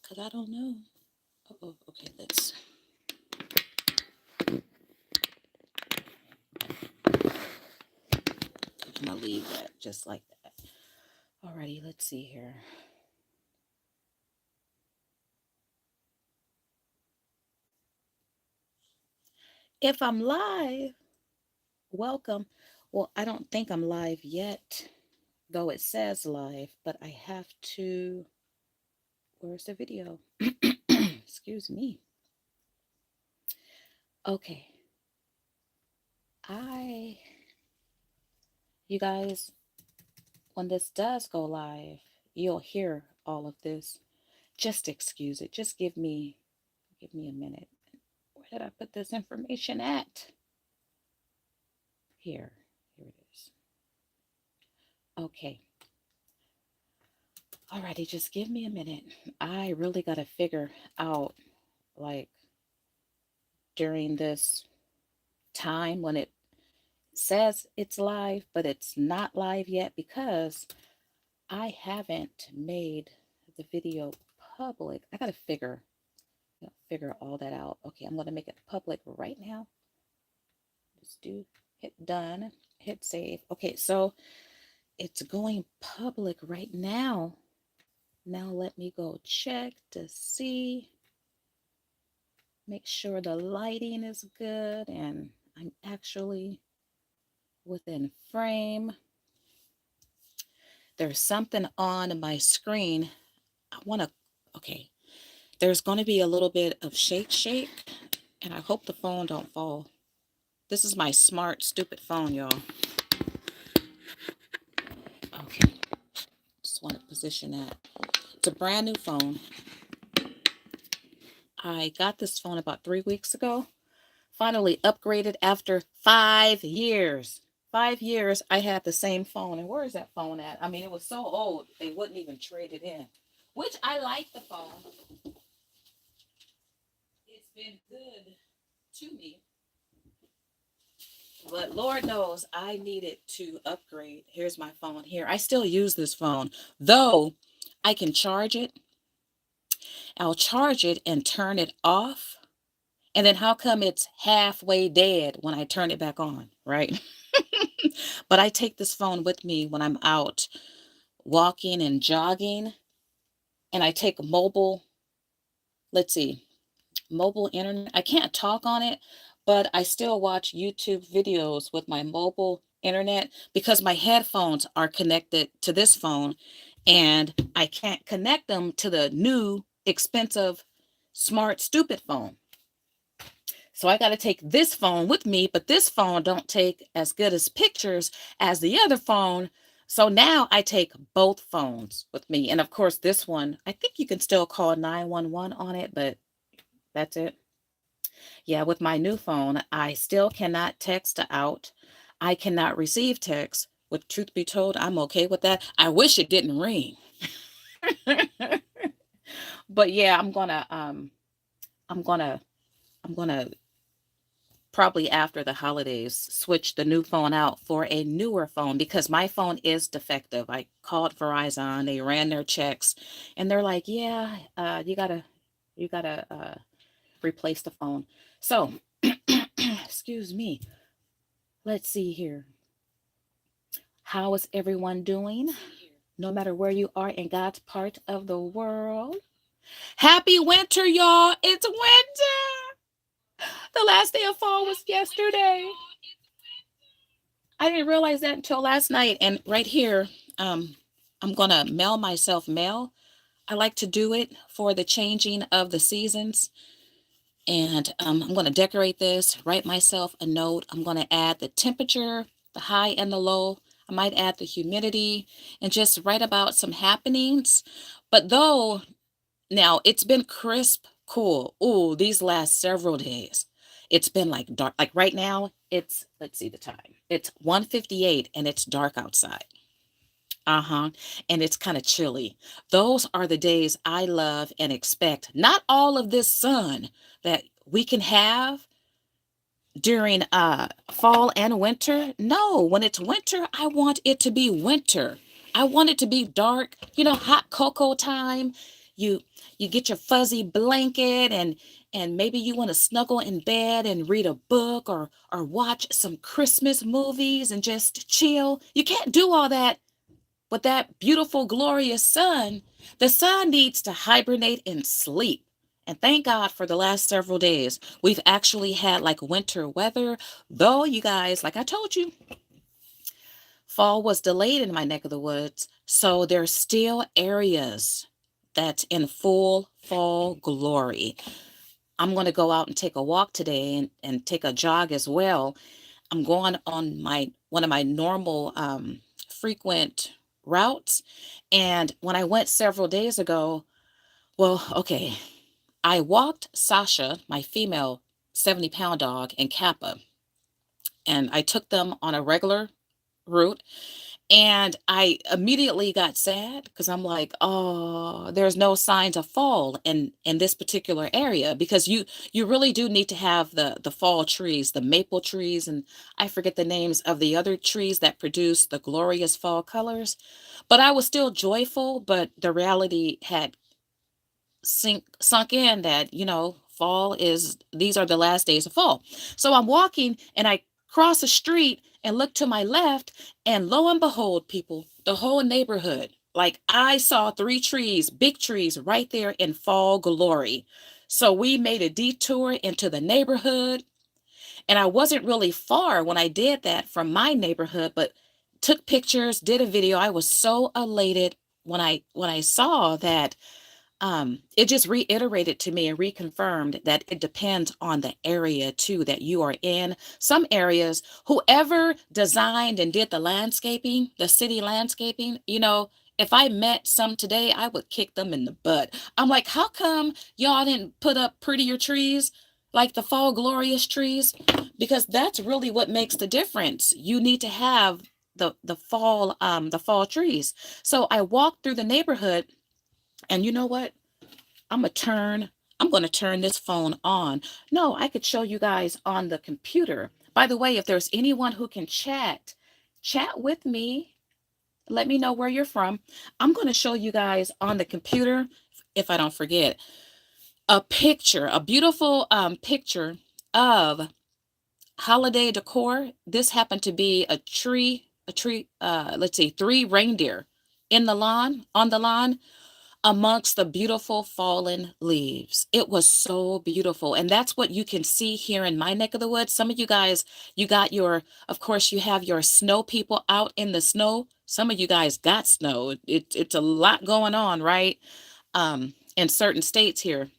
because I don't know. Oh, okay, let's. I'm gonna leave that just like that. Alrighty, let's see here. If I'm live, welcome. Well, I don't think I'm live yet, though it says live, but I have to. Where's the video? Excuse me. Okay. You guys, when this does go live, you'll hear all of this. Just excuse it. Just give me a minute. Where did I put this information at? Here it is. Okay. Alrighty, just give me a minute. I really got to figure out, like, during this time when it says it's live, but it's not live yet because I haven't made the video public. I got to figure all that out. Okay, I'm going to make it public right now. Just hit done, hit save. Okay, so it's going public right now. Now let me go check to see, make sure the lighting is good and I'm actually within frame. There's something on my screen. Okay, there's going to be a little bit of shake, and I hope the phone don't fall. This is my smart, stupid phone, y'all. Okay, just want to position that. It's a brand new phone. I got this phone about 3 weeks ago. Finally upgraded after 5 years. 5 years I had the same phone. And where is that phone at? I mean, it was so old, they wouldn't even trade it in. Which I like the phone. It's been good to me. But Lord knows I needed to upgrade. Here's my phone here. I still use this phone, though I can charge it. I'll charge it and turn it off. And then how come it's halfway dead when I turn it back on, right? But I take this phone with me when I'm out walking and jogging. And I take mobile internet. I can't talk on it, but I still watch YouTube videos with my mobile internet because my headphones are connected to this phone and I can't connect them to the new expensive smart stupid phone. So I got to take this phone with me, but this phone don't take as good as pictures as the other phone. So now I take both phones with me. And of course, this one, I think you can still call 911 on it, but that's it. Yeah, with my new phone, I still cannot text out. I cannot receive text. With truth be told, I'm okay with that. I wish it didn't ring. But yeah, I'm gonna I'm gonna probably after the holidays switch the new phone out for a newer phone because my phone is defective. I called Verizon, they ran their checks, and they're like, "Yeah, you gotta replace the phone." So, excuse me. Let's see here. How is everyone doing? No matter where you are in God's part of the world. Happy winter, y'all. It's winter. The last day of fall was yesterday. I didn't realize that until last night. And right here, I'm going to mail myself mail. I like to do it for the changing of the seasons. And I'm going to decorate this, write myself a note. I'm going to add the temperature, the high and the low. I might add the humidity and just write about some happenings. But though now it's been crisp, cool. Ooh, these last several days. It's been like dark. Like right now, let's see the time. It's 1:58 and it's dark outside. Uh-huh. And it's kind of chilly. Those are the days I love and expect. Not all of this sun that we can have during fall and winter. No, when it's winter, I want it to be winter. I want it to be dark, hot cocoa time. you you get your fuzzy blanket, and maybe you want to snuggle in bed and read a book, or watch some Christmas movies and just chill. You can't do all that with that beautiful, glorious sun. The sun needs to hibernate and sleep. And thank God for the last several days. We've actually had like winter weather, though, you guys, like I told you, fall was delayed in my neck of the woods. So there's still areas that's in full fall glory. I'm going to go out and take a walk today, and take a jog as well. I'm going on my one of my normal frequent routes. And when I went several days ago, well, okay, I walked Sasha, my female 70-pound dog, and Kappa, and I took them on a regular route. And I immediately got sad because I'm like, oh, there's no signs of fall in this particular area, because you really do need to have the fall trees, the maple trees, and I forget the names of the other trees that produce the glorious fall colors. But I was still joyful, but the reality had sunk in that, fall is these are the last days of fall. So I'm walking, and I cross the street and look to my left, and lo and behold, people, the whole neighborhood, like I saw three trees, big trees right there in fall glory. So we made a detour into the neighborhood, and I wasn't really far when I did that from my neighborhood, but took pictures, did a video. I was so elated when I saw that. It just reiterated to me and reconfirmed that it depends on the area too that you are in. Some areas, whoever designed and did the landscaping, the city landscaping, if I met some today, I would kick them in the butt. I'm like, how come y'all didn't put up prettier trees, like the fall glorious trees? Because that's really what makes the difference. You need to have the fall trees. So I walked through the neighborhood, and you know what? I'm gonna turn I'm going to turn this phone on. No, I could show you guys on the computer. By the way, if there's anyone who can chat with me. Let me know where you're from. I'm going to show you guys on the computer, if I don't forget, a beautiful picture of holiday decor. This happened to be let's see, three reindeer on the lawn, amongst the beautiful fallen leaves. It was so beautiful. And that's what you can see here in my neck of the woods. Some of you guys, of course, you have your snow people out in the snow. Some of you guys got snow. It's a lot going on, right? In certain states here.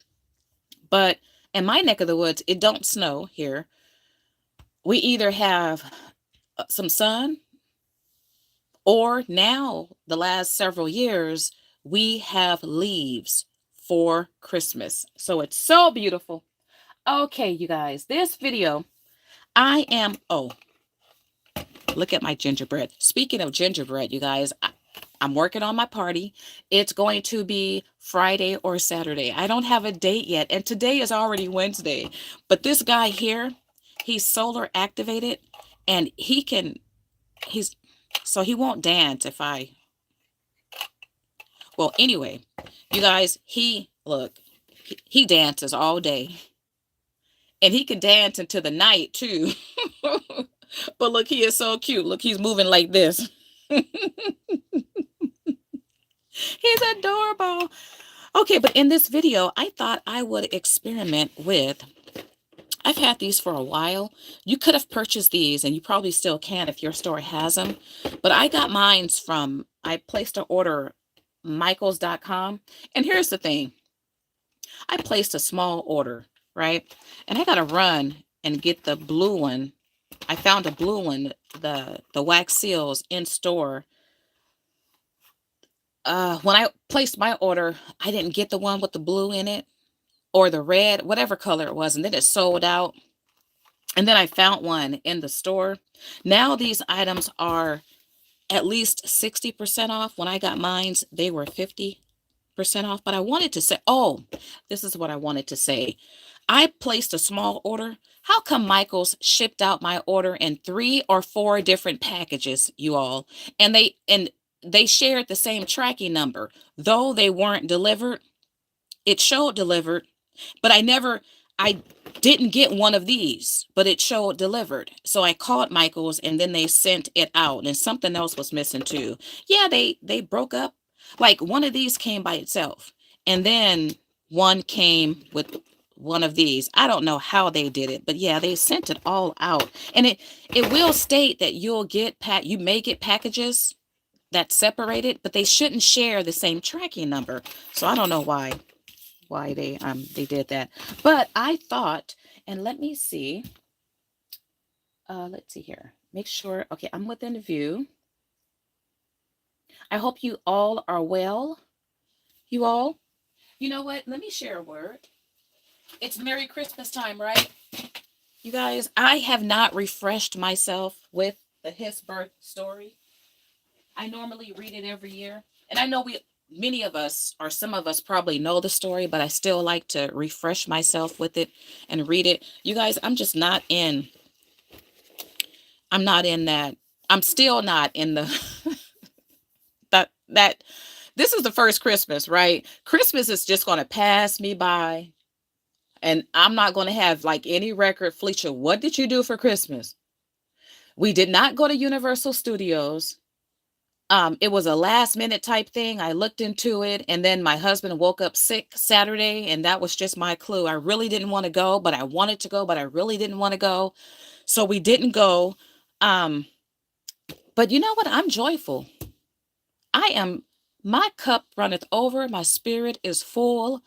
But in my neck of the woods, it don't snow here. We either have some sun, or now, the last several years, we have leaves for Christmas. So it's so beautiful. Okay, you guys, this video, oh, look at my gingerbread. Speaking of gingerbread, you guys, I'm working on my party. It's going to be Friday or Saturday. I don't have a date yet, and today is already Wednesday. But this guy here, he's solar activated, and so he won't dance well, anyway, you guys, he dances all day, and he can dance into the night too. But look, he is so cute. Look, he's moving like this. He's adorable. Okay, but in this video, I thought I would experiment with, I've had these for a while. You could have purchased these, and you probably still can if your store has them. But I got mines I placed an order, Michaels.com. And here's the thing. I placed a small order, right? And I got to run and get the blue one. I found a blue one, the wax seals in store. When I placed my order, I didn't get the one with the blue in it, or the red, whatever color it was. And then it sold out. And then I found one in the store. Now these items are at least 60% off. When I got mine, they were 50% off. But I wanted to say, this is what I wanted to say. I placed a small order. How come Michaels shipped out my order in 3 or 4 different packages, you all? And they shared the same tracking number, though they weren't delivered. it showed delivered, but I didn't get one of these, but it showed delivered. So I called Michael's and then they sent it out and something else was missing too. Yeah, they broke up. Like one of these came by itself and then one came with one of these. I don't know how they did it, but yeah, they sent it all out. And it will state that you may get packages that's separated, but they shouldn't share the same tracking number. So I don't know why they did that. But I thought, and let me see. Let's see here. Make sure. Okay, I'm within the view. I hope you all are well. You all. You know what? Let me share a word. It's Merry Christmas time, right? You guys, I have not refreshed myself with the His Birth story. I normally read it every year. And I know many of us, or some of us probably know the story, but I still like to refresh myself with it and read it. You guys, I'm not in that. I'm still not in the, that, this is the first Christmas, right? Christmas is just going to pass me by. And I'm not going to have like any record. Felicia, what did you do for Christmas? We did not go to Universal Studios. It was a last minute type thing. I looked into it and then my husband woke up sick Saturday and that was just my clue. I really didn't want to go, but I wanted to go, but I really didn't want to go. So we didn't go. Um, but you know what? I'm joyful. My cup runneth over. My spirit is full.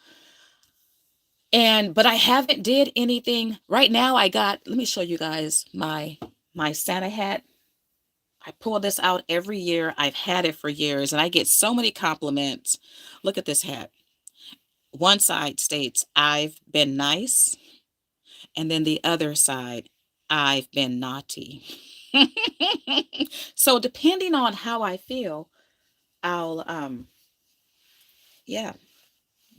But I haven't did anything right now. Let me show you guys my Santa hat. I pull this out every year. I've had it for years and I get so many compliments. Look at this hat. One side states, I've been nice. And then the other side, I've been naughty. So depending on how I feel, I'll, yeah,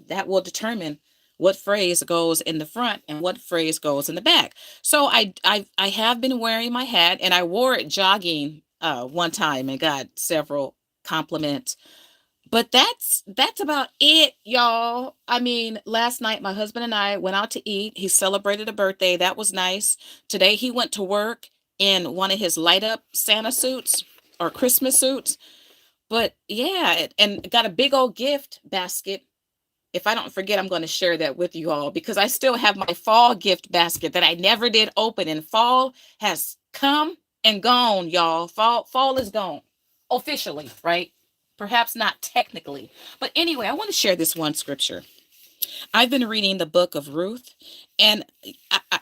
that will determine what phrase goes in the front and what phrase goes in the back. So I have been wearing my hat and I wore it jogging one time and got several compliments. But that's about it, y'all. I mean, last night my husband and I went out to eat. He celebrated a birthday. That was nice. Today he went to work in one of his light up Santa suits or Christmas suits. But yeah, and got a big old gift basket. If I don't forget, I'm going to share that with you all because I still have my fall gift basket that I never did open. And fall has come and gone, y'all. Fall is gone officially, right? Perhaps not technically. But anyway, I want to share this one scripture. I've been reading the book of Ruth, and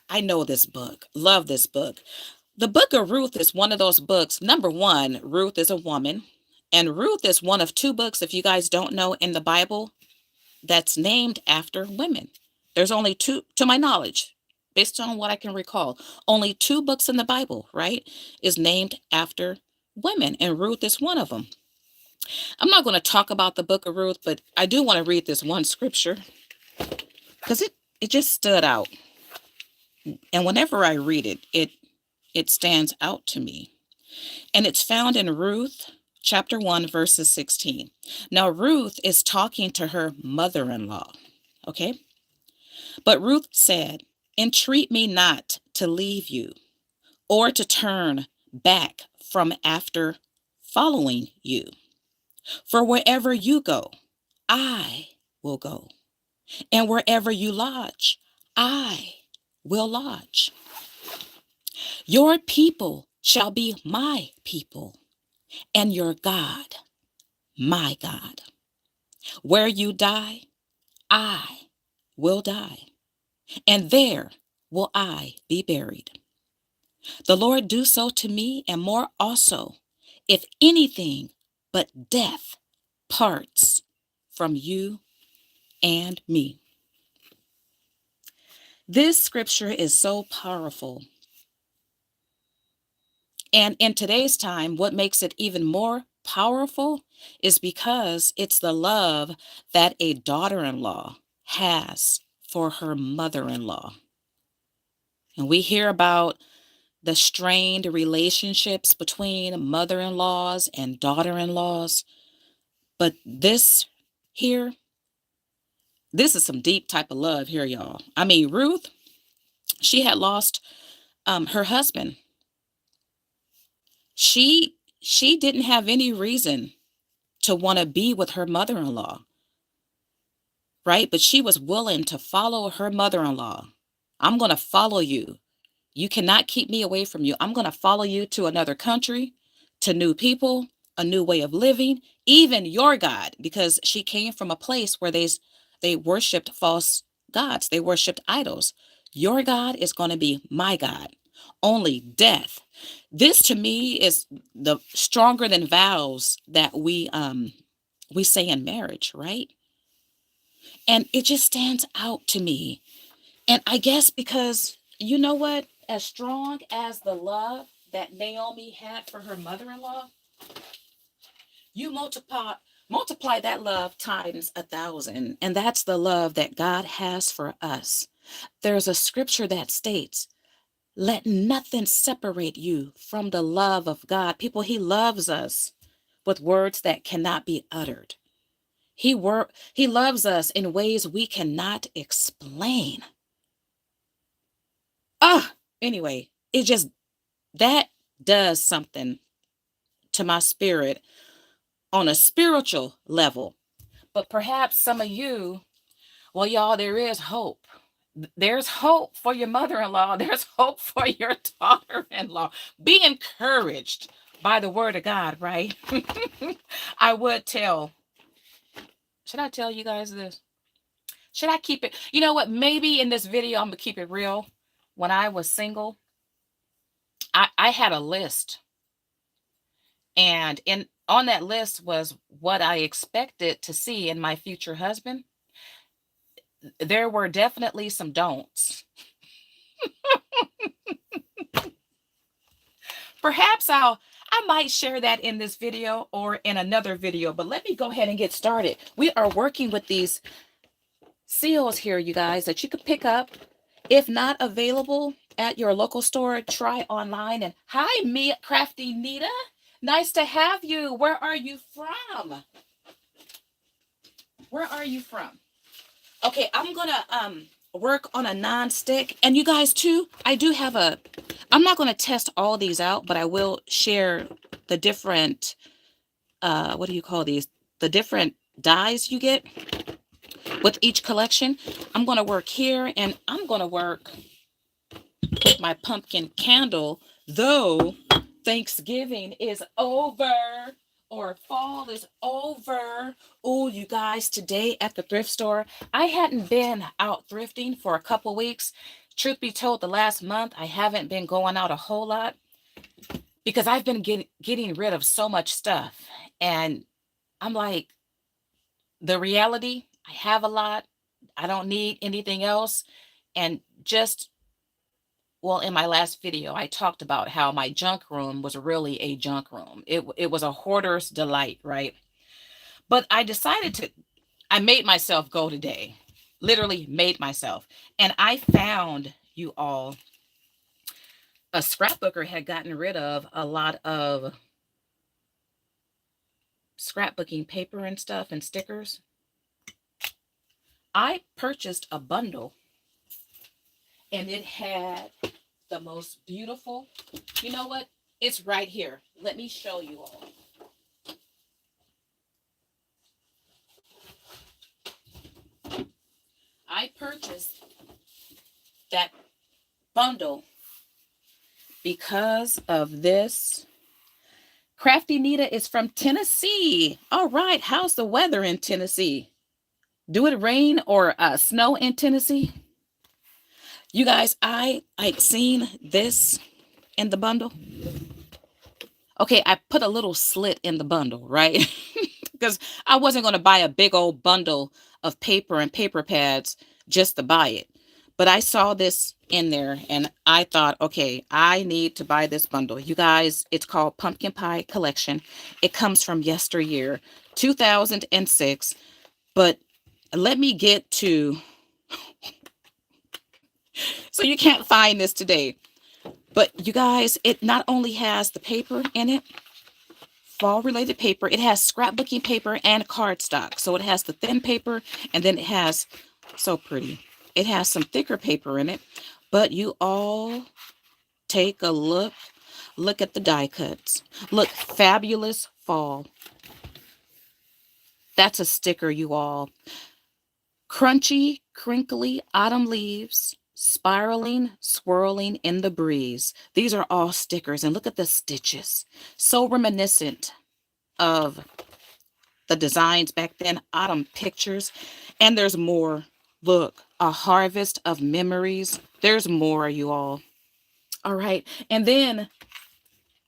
I know this book, love this book. The book of Ruth is one of those books. Number one, Ruth is a woman, and Ruth is one of two books, if you guys don't know, in the Bible that's named after women. There's only two, to my knowledge, based on what I can recall, only two books in the Bible, right, is named after women, and Ruth is one of them. I'm not going to talk about the book of Ruth, but I do want to read this one scripture because it just stood out. And whenever I read it, it stands out to me. And it's found in Ruth chapter 1, verses 16. Now, Ruth is talking to her mother-in-law, okay? But Ruth said, entreat me not to leave you or to turn back from after following you. For wherever you go, I will go. And wherever you lodge, I will lodge. Your people shall be my people, and your God, my God. Where you die, I will die, and there will I be buried. The Lord do so to me, and more also, if anything but death parts from you and me. This scripture is so powerful. And in today's time, what makes it even more powerful is because it's the love that a daughter-in-law has for her mother-in-law. And we hear about the strained relationships between mother-in-laws and daughter-in-laws. But this here, This is some deep type of love here, y'all. I mean, Ruth, she had lost her husband. She didn't have any reason to want to be with her mother-in-law, right? But she was willing to follow her mother-in-law. I'm going to follow you. You cannot keep me away from you. I'm going to follow you to another country, to new people, a new way of living, even your God, because she came from a place where they worshiped false gods. They worshiped idols. Your God is going to be my God. Only death. This to me is the stronger than vows that we say in marriage, right? And it just stands out to me. And I guess because, you know what? As strong as the love that Naomi had for her mother-in-law, you multiply that love times 1,000. And that's the love that God has for us. There's a scripture that states, let nothing separate you from the love of God. People, he loves us with words that cannot be uttered. He loves us in ways we cannot explain. Anyway, it just that does something to my spirit on a spiritual level. But perhaps some of you, well, y'all, there is hope. There's hope for your mother-in-law. There's hope for your daughter-in-law. Be encouraged by the word of God, right? I would tell. Should I tell you guys this? Should I keep it? You know what? Maybe in this video, I'm going to keep it real. When I was single, I had a list. And on that list was what I expected to see in my future husband. There were definitely some don'ts. Perhaps I might share that in this video or in another video, but let me go ahead and get started. We are working with these seals here, you guys, that you could pick up. If not available at your local store, try online. And hi, me, Crafty Nita. Nice to have you. Where are you from? Where are you from? Okay, I'm gonna work on a non-stick. And you guys too, I do have I'm not gonna test all these out, but I will share the different what do you call these? The different dyes you get with each collection. I'm gonna work here, and I'm gonna work with my pumpkin candle, though Thanksgiving is over or fall is over. Oh, you guys, today at the thrift store, I hadn't been out thrifting for a couple weeks. Truth be told, the last month, I haven't been going out a whole lot because I've been getting rid of so much stuff. And I'm like, the reality, I have a lot. I don't need anything else. And just, well, in my last video, I talked about how my junk room was really a junk room. It was a hoarder's delight, right? But I made myself go today. Literally made myself. And I found, you all, a scrapbooker had gotten rid of a lot of scrapbooking paper and stuff and stickers. I purchased a bundle, and it had the most beautiful, you know what? It's right here. Let me show you all. I purchased that bundle because of this. Crafty Nita is from Tennessee. All right. How's the weather in Tennessee? Do it rain or snow in Tennessee? You guys, I seen this in the bundle. Okay, I put a little slit in the bundle, right? Because I wasn't going to buy a big old bundle of paper and paper pads just to buy it. But I saw this in there and I thought, okay, I need to buy this bundle. You guys, it's called Pumpkin Pie Collection. It comes from yesteryear, 2006. But let me get to, so you can't find this today. But you guys, it not only has the paper in it, fall related paper. It has scrapbooking paper and cardstock. So it has the thin paper, and then it has, so pretty, it has some thicker paper in it. But you all take a look. Look at the die cuts. Look, fabulous fall. That's a sticker, you all. Crunchy, crinkly autumn leaves, spiraling, swirling in the breeze. These are all stickers, and look at the stitches. So reminiscent of the designs back then, autumn pictures. And there's more. Look, a harvest of memories. There's more, you all. All right, and then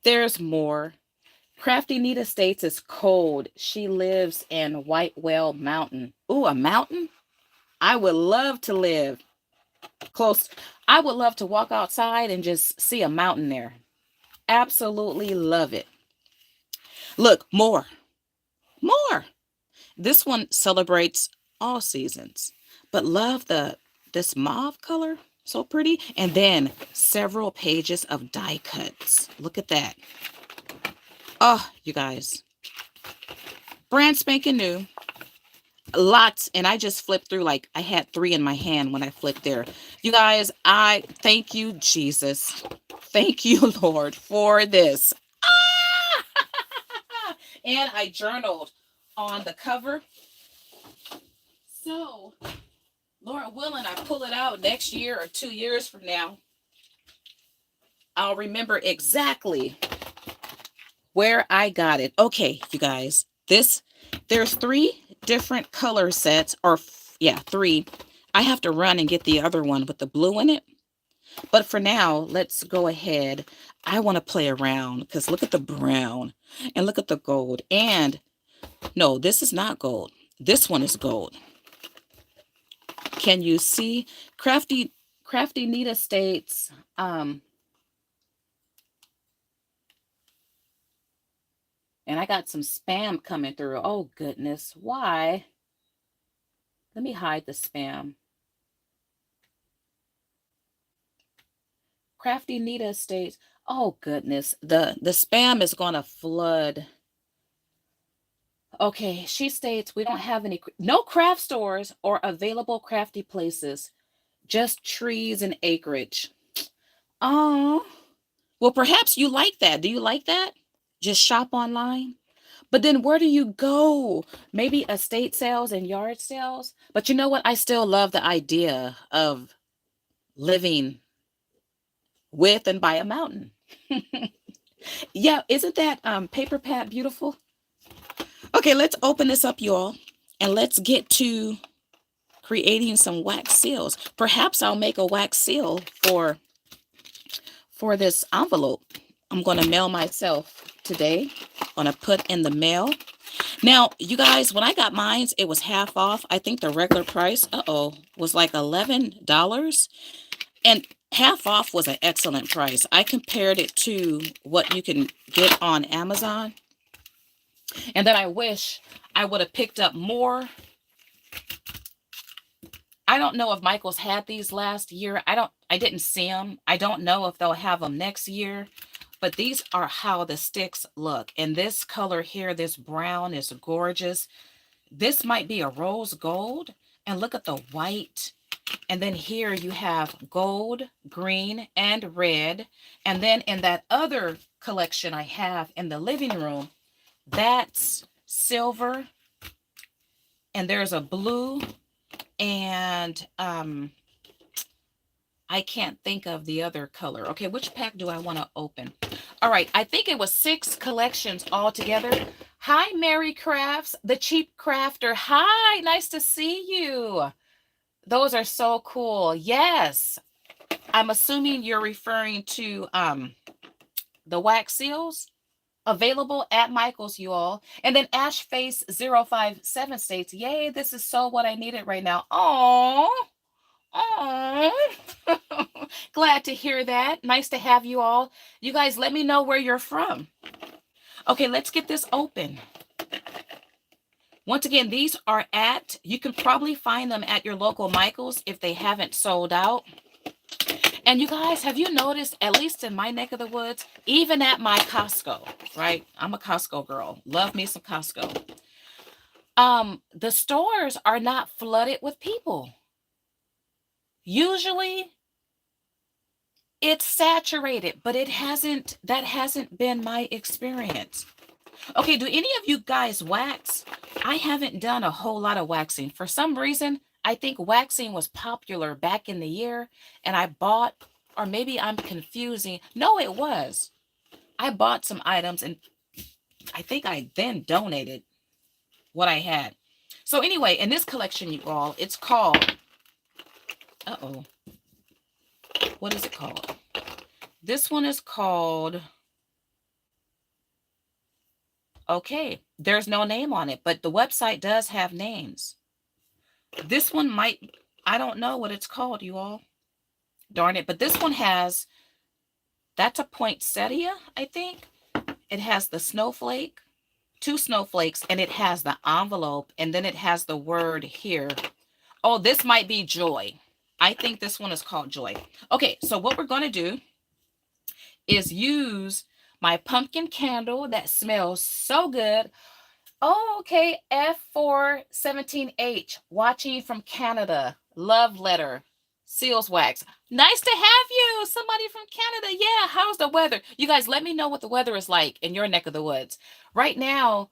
there's more. Crafty Nita states it's cold. She lives in White Whale Mountain. Ooh, a mountain? I would love to live close. I would love to walk outside and just see a mountain there. Absolutely love it. Look, more. More. This one celebrates all seasons, but love this mauve color. So pretty. And then several pages of die cuts. Look at that. Oh, you guys. Brand spanking new. Lots, and I just flipped through, like I had 3 in my hand when I flipped there. You guys, I thank you, Jesus. Thank you, Lord, for this. Ah! And I journaled on the cover. So, Lord willing, I pull it out next year or 2 years from now. I'll remember exactly where I got it. Okay, you guys, there's 3 different color sets, or yeah, 3. I have to run and get the other one with the blue in it. But for now, let's go ahead. I want to play around because look at the brown and look at the gold. And no, this is not gold. This one is gold. Can you see? Crafty Nita states, and I got some spam coming through. Oh, goodness. Why? Let me hide the spam. Crafty Nita states, oh, goodness. The spam is going to flood. Okay, she states, we don't have no craft stores or available crafty places. Just trees and acreage. Oh, well, perhaps you like that. Do you like that? Just shop online? But then where do you go? Maybe estate sales and yard sales? But you know what? I still love the idea of living with and by a mountain. Yeah, isn't that paper pad beautiful? Okay, let's open this up, y'all, and let's get to creating some wax seals. Perhaps I'll make a wax seal for this envelope. I'm going to mail myself today. I'm going to put in the mail. Now, you guys, when I got mine, it was half off. I think the regular price, was like $11. And half off was an excellent price. I compared it to what you can get on Amazon. And then I wish I would have picked up more. I don't know if Michael's had these last year. I didn't see them. I don't know if they'll have them next year. But these are how the sticks look. And this color here, this brown, is gorgeous. This might be a rose gold. And look at the white. And then here you have gold, green, and red. And then in that other collection I have in the living room, that's silver. And there's a blue. And I can't think of the other color. Okay, which pack do I want to open? All right, I think it was 6 collections all together. Hi, Mary Crafts, the Cheap Crafter. Hi, nice to see you. Those are so cool. Yes, I'm assuming you're referring to the wax seals available at Michael's, you all. And then Ashface057 states, yay, this is so what I needed right now. Oh, glad to hear that. Nice to have you all. You guys, let me know where you're from. Okay, let's get this open. Once again, these are you can probably find them at your local Michael's if they haven't sold out. And you guys, have you noticed, at least in my neck of the woods, even at my Costco, right? I'm a Costco girl. Love me some Costco. The stores are not flooded with people. Usually it's saturated, but that hasn't been my experience. Okay, do any of you guys wax? I haven't done a whole lot of waxing. For some reason, I think waxing was popular back in the year, and I bought, or maybe I'm confusing. No, it was. I bought some items, and I think I then donated what I had. So anyway, in this collection, you all, it's called, uh-oh, what is it called? This one is called, okay, there's no name on it, but the website does have names. This one might, I don't know what it's called, you all. Darn it. But this one has, that's a poinsettia, I think. It has the snowflake, 2 snowflakes, and it has the envelope, and then it has the word here. Oh, this might be joy. I think this one is called joy. Okay, so what we're going to do is use my pumpkin candle that smells so good. Oh, okay. F417H, watching from Canada. Love letter. Seals wax. Nice to have you. Somebody from Canada. Yeah. How's the weather? You guys, let me know what the weather is like in your neck of the woods. Right now,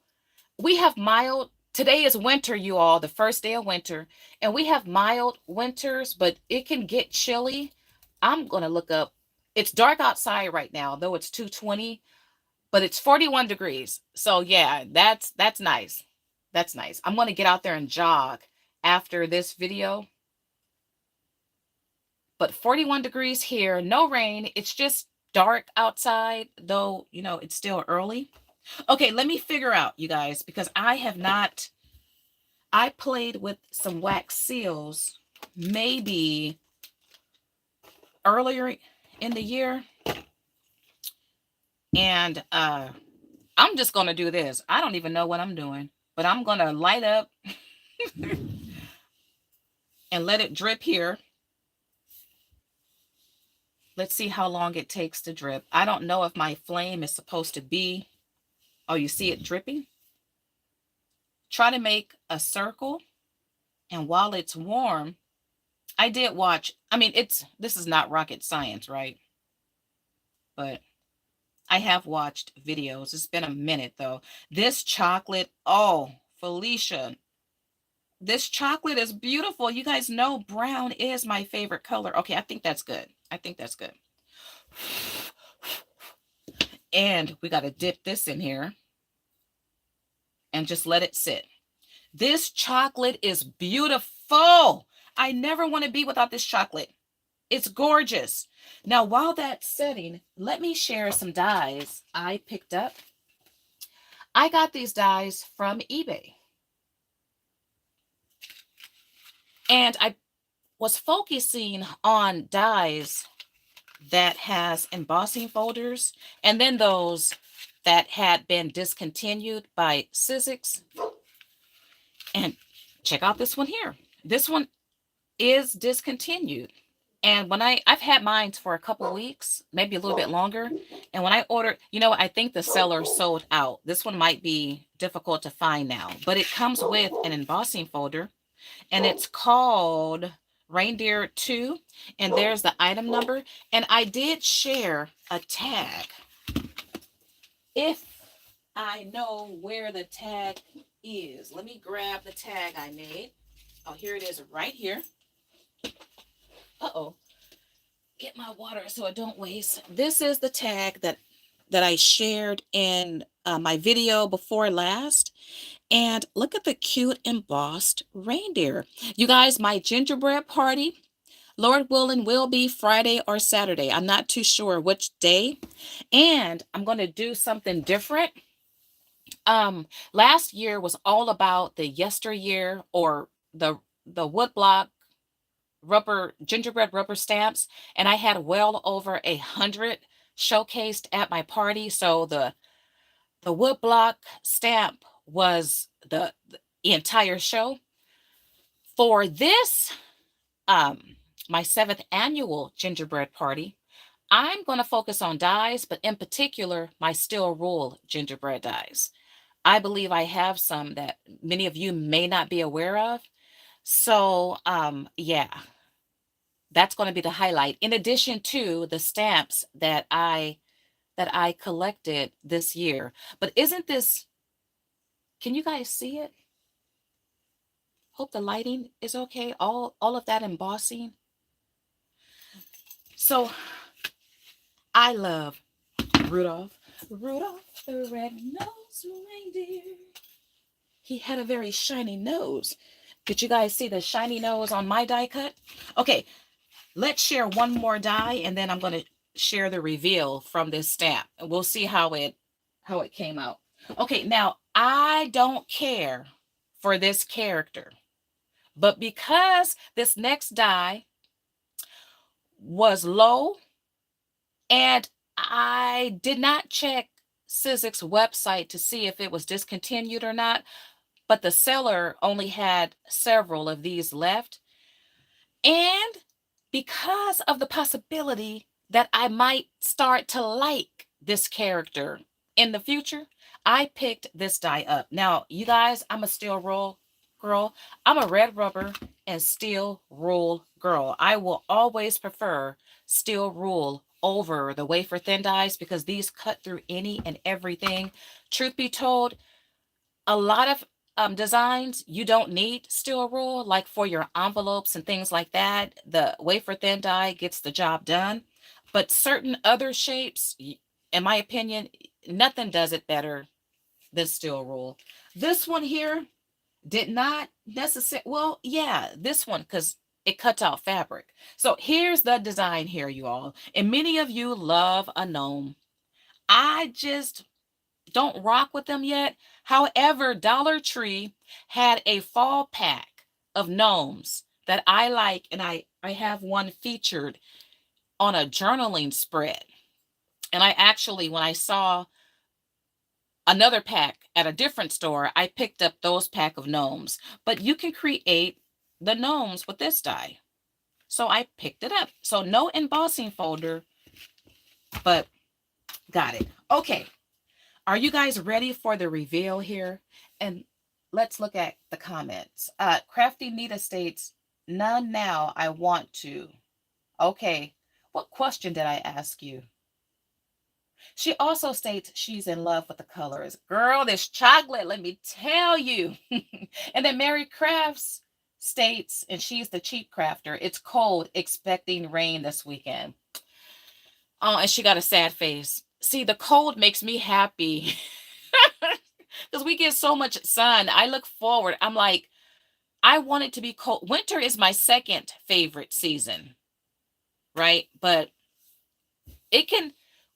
we have mild. Today is winter, you all, the first day of winter. And we have mild winters, but it can get chilly. I'm going to look up. It's dark outside right now, though it's 2:20. But it's 41 degrees. So yeah, that's nice. That's nice. I'm going to get out there and jog after this video. But 41 degrees here, no rain. It's just dark outside, though, you know, it's still early. Okay, let me figure out, you guys, because I played with some wax seals maybe earlier in the year. And I'm just going to do this. I don't even know what I'm doing, but I'm going to light up and let it drip here. Let's see how long it takes to drip. I don't know if my flame is supposed to be, oh, you see it dripping? Try to make a circle. And while it's warm, I did watch, I mean, this is not rocket science, right? But I have watched videos. It's been a minute though. This chocolate, oh, Felicia, this chocolate is beautiful. You guys know brown is my favorite color. Okay, I think that's good. I think that's good. And we got to dip this in here and just let it sit. This chocolate is beautiful. I never want to be without this chocolate. It's gorgeous. Now, while that's setting, let me share some dies I picked up. I got these dies from eBay. And I was focusing on dies that has embossing folders, and then those that had been discontinued by Sizzix. And check out this one here. This one is discontinued. And when I've had mine for a couple weeks, maybe a little bit longer. And when I ordered, you know, I think the seller sold out. This one might be difficult to find now, but it comes with an embossing folder, and it's called Reindeer 2. And there's the item number. And I did share a tag. If I know where the tag is, let me grab the tag I made. Oh, here it is right here. Uh-oh. Get my water so it don't waste. This is the tag that I shared in my video before last. And look at the cute embossed reindeer. You guys, my gingerbread party, Lord willing, will be Friday or Saturday. I'm not too sure which day. And I'm going to do something different. Last year was all about the yesteryear, or the woodblock rubber, gingerbread rubber stamps, and I had well over 100 showcased at my party. So the woodblock stamp was the entire show. For this my 7th annual gingerbread party, I'm going to focus on dies, but in particular, my steel rule gingerbread dies. I believe I have some that many of you may not be aware of. So, yeah, that's going to be the highlight. In addition to the stamps that I collected this year. But isn't this, can you guys see it? Hope the lighting is okay. All of that embossing. So I love Rudolph. Rudolph the red-nosed reindeer. He had a very shiny nose. Did you guys see the shiny nose on my die cut? Okay, let's share one more die, and then I'm going to share the reveal from this stamp. And we'll see how it came out. Okay, now I don't care for this character, but because this next die was low and I did not check Sizzix website to see if it was discontinued or not, but the seller only had several of these left. And because of the possibility that I might start to like this character in the future, I picked this die up. Now, you guys, I'm a steel rule girl. I'm a red rubber and steel rule girl. I will always prefer steel rule over the wafer thin dies because these cut through any and everything. Truth be told, a lot of designs, you don't need steel rule, like for your envelopes and things like that. The wafer thin die gets the job done. But certain other shapes, in my opinion, nothing does it better than steel rule. This one here did not necessarily, well, yeah, this one, because it cuts out fabric. So here's the design here, you all. And many of you love a gnome. I just don't rock with them yet. However, Dollar Tree had a fall pack of gnomes that I like, and I have one featured on a journaling spread. And I actually, when I saw another pack at a different store, I picked up those pack of gnomes. But you can create the gnomes with this die. So I picked it up. So no embossing folder, but got it. Okay. Are you guys ready for the reveal here? And let's look at the comments. Crafty Nita states, none now, I want to. Okay, what question did I ask you? She also states she's in love with the colors. Girl, this chocolate, let me tell you. And then Mary Crafts states, and she's the cheap crafter, it's cold, expecting rain this weekend. Oh, and she got a sad face. See, the cold makes me happy because we get so much sun. I look forward. I'm like, I want it to be cold. Winter is my second favorite season, right? But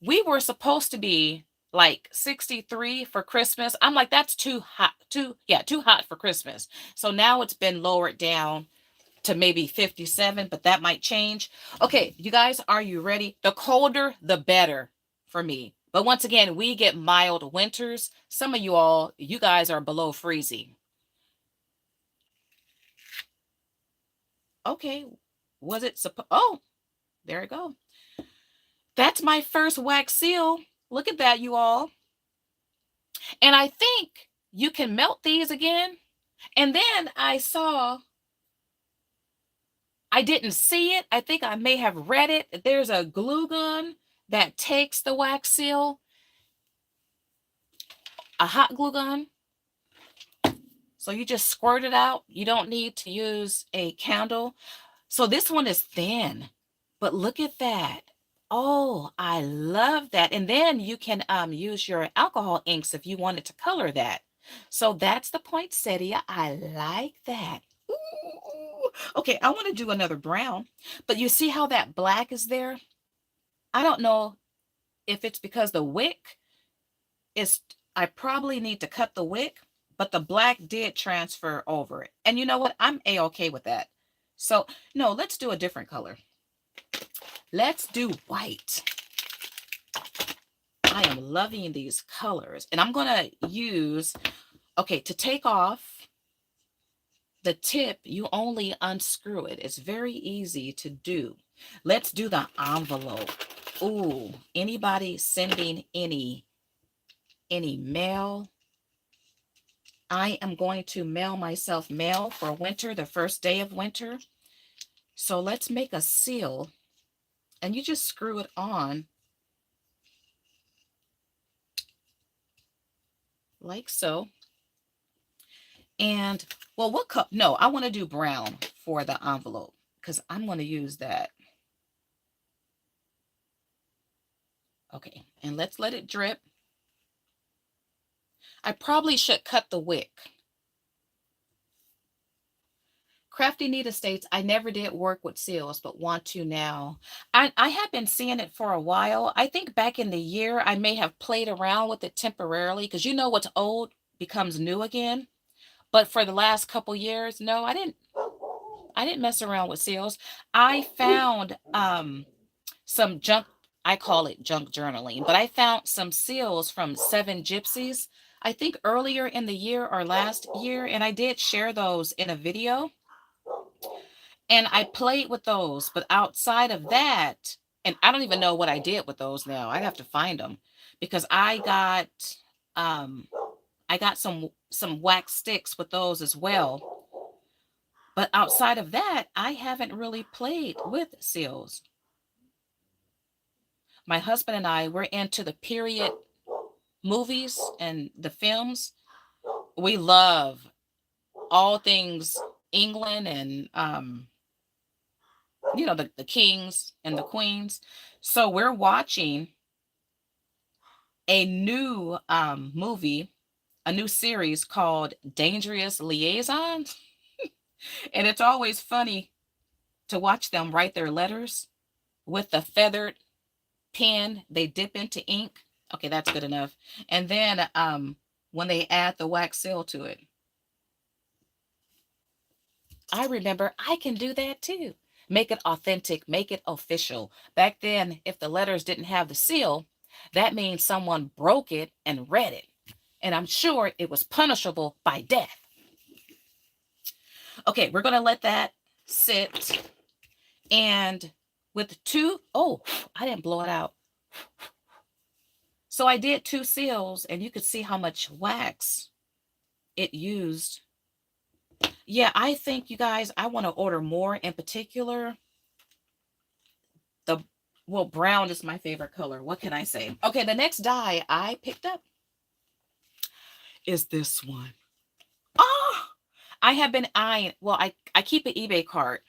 we were supposed to be like 63 for Christmas. I'm like, that's too hot, too hot for Christmas. So now it's been lowered down to maybe 57, but that might change. Okay, you guys, are you ready? The colder, the better for me. But once again, we get mild winters. Some of you guys are below freezing. Okay, was it oh, there we go. That's my first wax seal. Look at that, you all. And I think you can melt these again. And then I saw, I didn't see it. I think I may have read it. There's a glue gun that takes the wax seal, a hot glue gun. So you just squirt it out. You don't need to use a candle. So this one is thin, but look at that. Oh, I love that. And then you can use your alcohol inks if you wanted to color that. So that's the poinsettia. I like that. Ooh. Okay, I want to do another brown, but you see how that black is there? I don't know if it's because the wick is, I probably need to cut the wick, but the black did transfer over it. And you know what? I'm A-okay with that. So no, let's do a different color. Let's do white. I am loving these colors. And I'm going to use, okay, to take off the tip, you only unscrew it. It's very easy to do. Let's do the envelope. Ooh, anybody sending any mail? I am going to mail myself mail for winter, the first day of winter. So let's make a seal, and you just screw it on like so. And well, what color? No, I want to do brown for the envelope because I'm going to use that. Okay, and let's let it drip. I probably should cut the wick. Crafty Nita states, I never did work with seals, but want to now. I have been seeing it for a while. I think back in the year, I may have played around with it temporarily because you know what's old becomes new again. But for the last couple years, no, I didn't mess around with seals. I found some junk, I call it junk journaling, but I found some seals from Seven Gypsies, I think earlier in the year or last year, and I did share those in a video. And I played with those, but outside of that, and I don't even know what I did with those now. I have to find them because um I got some wax sticks with those as well. But outside of that, I haven't really played with seals. My husband and I, we're into the period movies and the films. We love all things England and the kings and the queens. So we're watching a new movie, a new series called Dangerous Liaisons. And it's always funny to watch them write their letters with the feathered pen they dip into ink. Okay, that's good enough. And then when they add the wax seal to it. I remember I can do that too. Make it authentic, make it official. Back then, if the letters didn't have the seal, that means someone broke it and read it. And I'm sure it was punishable by death. Okay, we're going to let that sit. And with oh, I didn't blow it out. So I did 2 seals, and you could see how much wax it used. Yeah, I think, you guys, I want to order more. In particular, brown is my favorite color. What can I say? Okay, the next die I picked up is this one. Oh, I have been eyeing, well, I keep an eBay cart,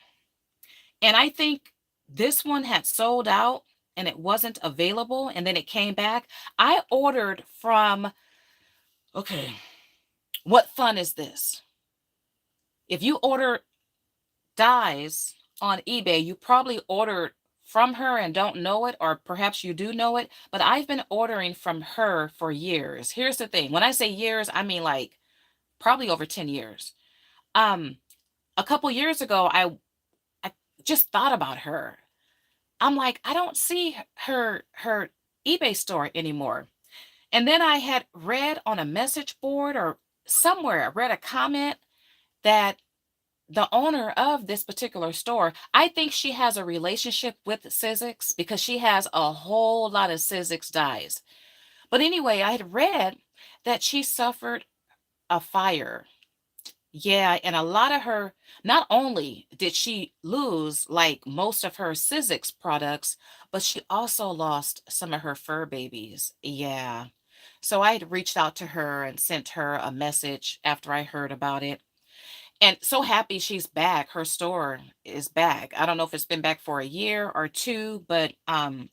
and I think this one had sold out and it wasn't available, and then it came back. I ordered from, okay, what fun is this? If you order dies on eBay, you probably ordered from her and don't know it, or perhaps you do know it, but I've been ordering from her for years. Here's the thing. When I say years, I mean like probably over 10 years. A couple years ago, I just thought about her. I'm like, I don't see her eBay store anymore. And then I had read on a message board or somewhere, I read a comment that the owner of this particular store, I think she has a relationship with Sizzix because she has a whole lot of Sizzix dies. But anyway, I had read that she suffered a fire. Yeah, and a lot of her, not only did she lose like most of her Sizzix products, but she also lost some of her fur babies. Yeah. So I had reached out to her and sent her a message after I heard about it. And so happy she's back. Her store is back. I don't know if it's been back for a year or 2, but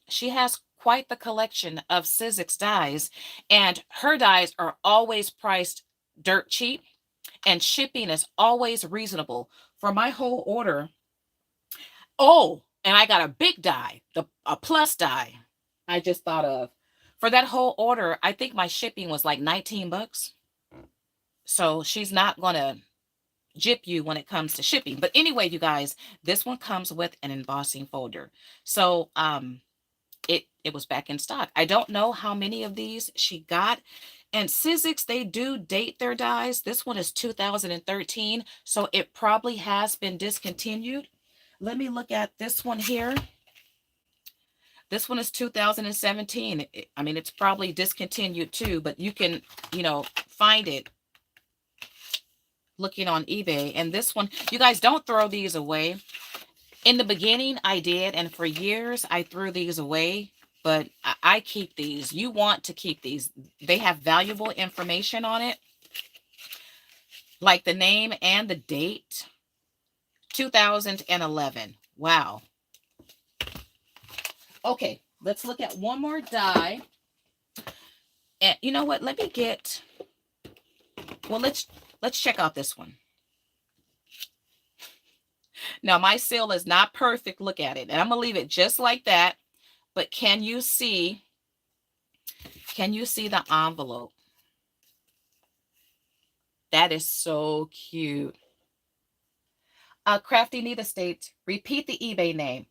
she has quite the collection of Sizzix dies, and her dies are always priced dirt cheap, and shipping is always reasonable. For my whole order, oh, and I got a big die, a plus die I just thought of. For that whole order, I think my shipping was like $19. So she's not going to jip you when it comes to shipping. But anyway, you guys, this one comes with an embossing folder. So it was back in stock. I don't know how many of these she got. And Sizzix, they do date their dyes. This one is 2013, so it probably has been discontinued. Let me look at this one here. This one is 2017. I mean, it's probably discontinued too, but you can, find it looking on eBay. And this one, you guys, don't throw these away. In the beginning, I did, and for years, I threw these away, but I keep these. You want to keep these. They have valuable information on it, like the name and the date. 2011. Wow. Okay, let's look at one more dye. And you know what? Let me get, well, let's check out this one. Now, my seal is not perfect. Look at it. And I'm going to leave it just like that. But can you see the envelope? That is so cute. Crafty Nita states, repeat the eBay name.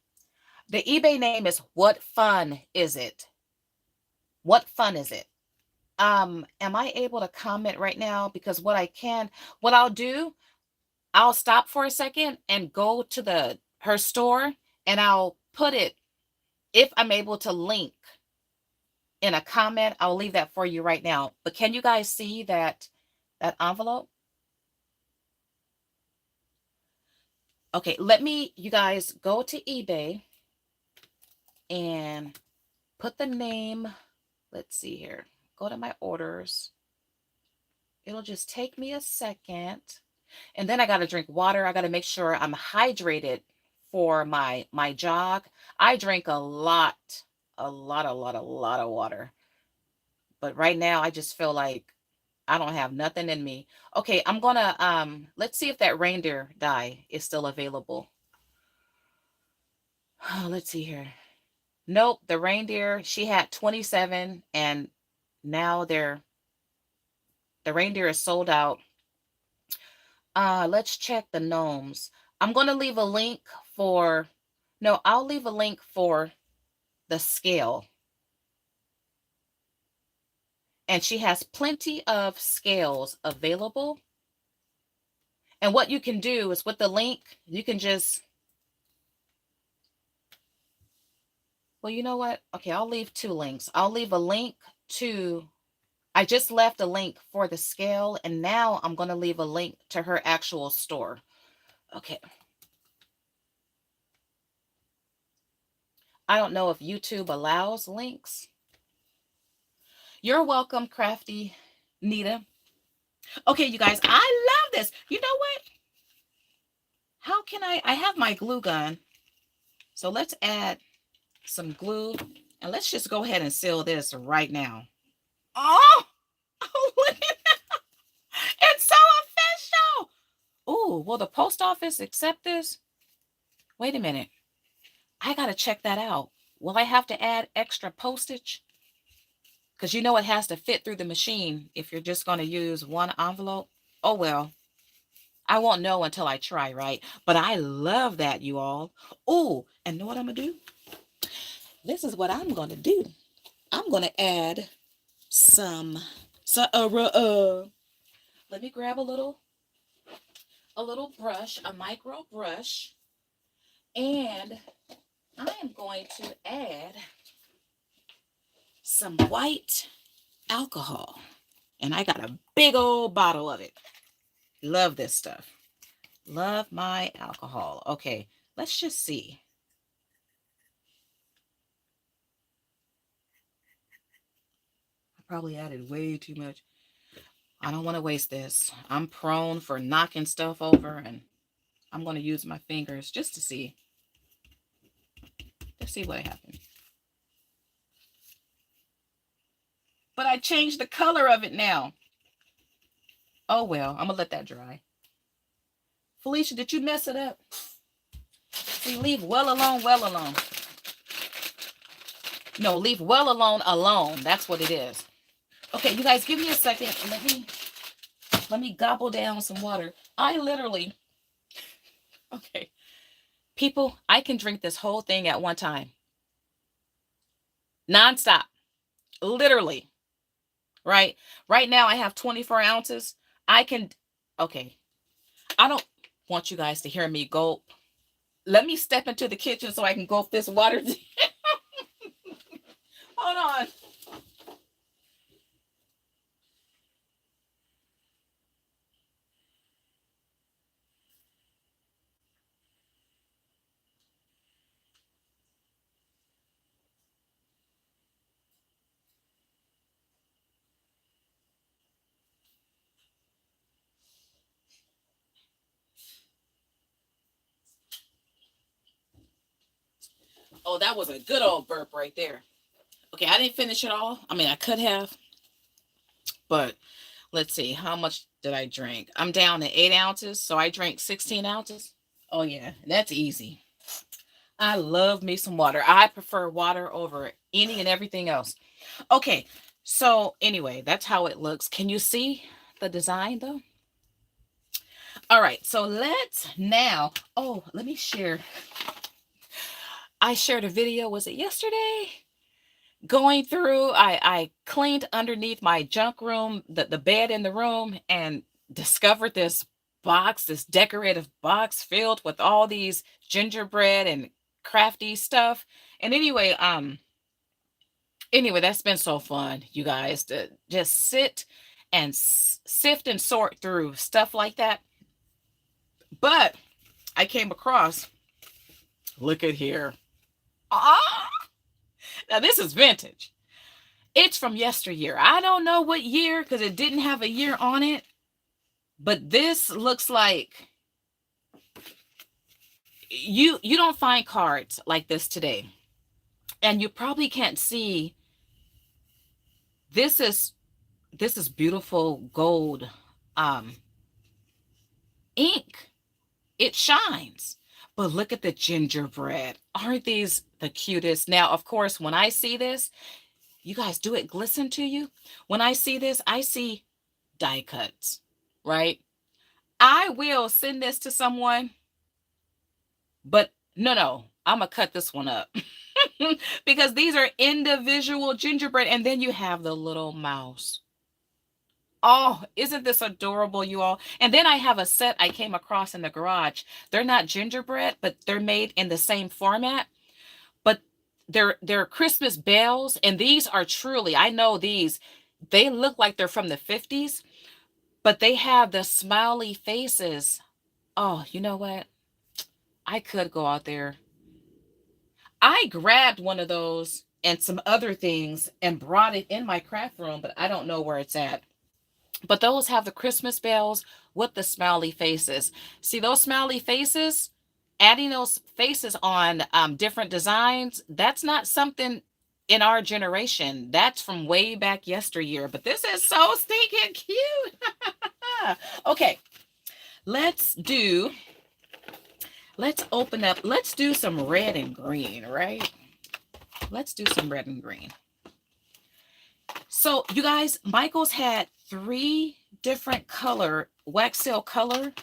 The eBay name is What Fun Is It? What Fun Is It? Am I able to comment right now? Because what I'll do, I'll stop for a second and go to her store, and I'll put it, if I'm able to link in a comment, I'll leave that for you right now. But can you guys see that envelope? Okay, you guys go to eBay and put the name. Let's see here. Go to my orders. It'll just take me a second. And then I got to drink water. I got to make sure I'm hydrated for my jog. I drink a lot of water. But right now I just feel like I don't have nothing in me. Okay, I'm going to let's see if that reindeer dye is still available. Oh, let's see here. Nope, the reindeer, she had 27, and now the reindeer is sold out. Let's check the gnomes. I'm going to leave a link for, no, I'll leave a link for the scale. And she has plenty of scales available. And what you can do is with the link, you can just, well, you know what? Okay, I'll leave two links. I'll leave a link to, I just left a link for the scale, and now I'm going to leave a link to her actual store. Okay. I don't know if YouTube allows links. You're welcome, Crafty Nita. Okay, you guys, I love this. You know what? How can I have my glue gun. So let's add some glue, and let's just go ahead and seal this right now. Oh, look at that. It's so official. Oh, will the post office accept this? Wait a minute. I got to check that out. Will I have to add extra postage? Because you know it has to fit through the machine if you're just going to use one envelope. Oh, well. I won't know until I try, right? But I love that, you all. Oh, and know what I'm going to do? This is what I'm going to do. I'm going to add some, let me grab a little brush, a micro brush, and I am going to add some white alcohol. And I got a big old bottle of it. Love this stuff. Love my alcohol. Okay, let's just see. I probably added way too much. I don't want to waste this. I'm prone for knocking stuff over, and I'm going to use my fingers just to see. Let's see what happened. But I changed the color of it now. Oh, well, I'm going to let that dry. Felicia, did you mess it up? See, leave well alone, well alone. No, leave well alone, alone. That's what it is. Okay, you guys, give me a second. Let me gobble down some water. I literally, okay. People, I can drink this whole thing at one time. Nonstop. Literally. right? Right now I have 24 ounces. I can, okay, I don't want you guys to hear me gulp. Let me step into the kitchen so I can gulp this water. Hold on. Oh, that was a good old burp right there. Okay, I didn't finish it all. I mean, I could have, but let's see. How much did I drink? I'm down to 8 ounces, so I drank 16 ounces. Oh, yeah, that's easy. I love me some water. I prefer water over any and everything else. Okay, so anyway, that's how it looks. Can you see the design though? All right, so let's now, oh, let me share. I shared a video, was it yesterday? Going through, I cleaned underneath my junk room, the bed in the room, and discovered this box, this decorative box filled with all these gingerbread and crafty stuff. And anyway, that's been so fun, you guys, to just sit and sift and sort through stuff like that. But I came across, look at here. Ah, now this is vintage. It's from yesteryear. I don't know what year because it didn't have a year on it. But this looks like you don't find cards like this today. And you probably can't see, this is beautiful gold ink. It shines. But look at the gingerbread. Aren't these the cutest? Now, of course, when I see this, you guys, do it glisten to you? When I see this, I see die cuts, right? I will send this to someone, but no, I'm going to cut this one up. Because these are individual gingerbread, and then you have the little mouse. Oh, isn't this adorable, you all? And then I have a set I came across in the garage. They're not gingerbread, but they're made in the same format. But they're Christmas bells, and these are truly, I know these, they look like they're from the 50s, but they have the smiley faces. Oh, you know what? I could go out there. I grabbed one of those and some other things and brought it in my craft room, but I don't know where it's at. But those have the Christmas bells with the smiley faces. See those smiley faces? Adding those faces on different designs, that's not something in our generation. That's from way back yesteryear. But this is so stinking cute. Okay, let's open up. Let's do some red and green, right? Let's do some red and green. So you guys, Michael's had 3 different color, wax seal color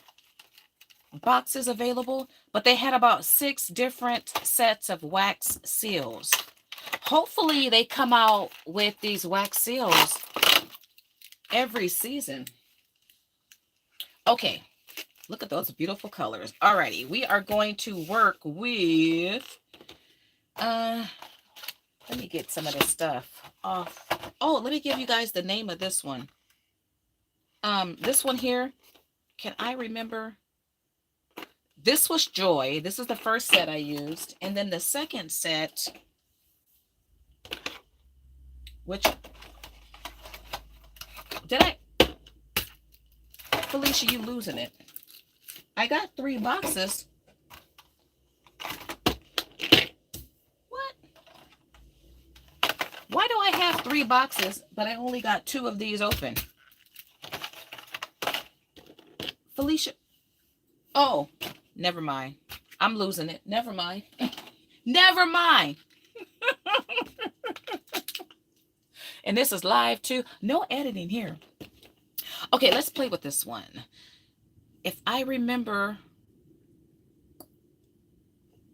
boxes available, but they had about 6 different sets of wax seals. Hopefully they come out with these wax seals every season. Okay, look at those beautiful colors. Alrighty, we are going to work with, let me get some of this stuff off. Oh, let me give you guys the name of this one. This one here, can I remember? This was Joy. This is the first set I used. And then the second set, which, did I, Felicia, you losing it. I got 3 boxes. What? Why do I have 3 boxes, but I only got 2 of these open? Felicia. Oh, never mind. I'm losing it. Never mind. Never mind. And this is live too. No editing here. Okay, let's play with this one. If I remember,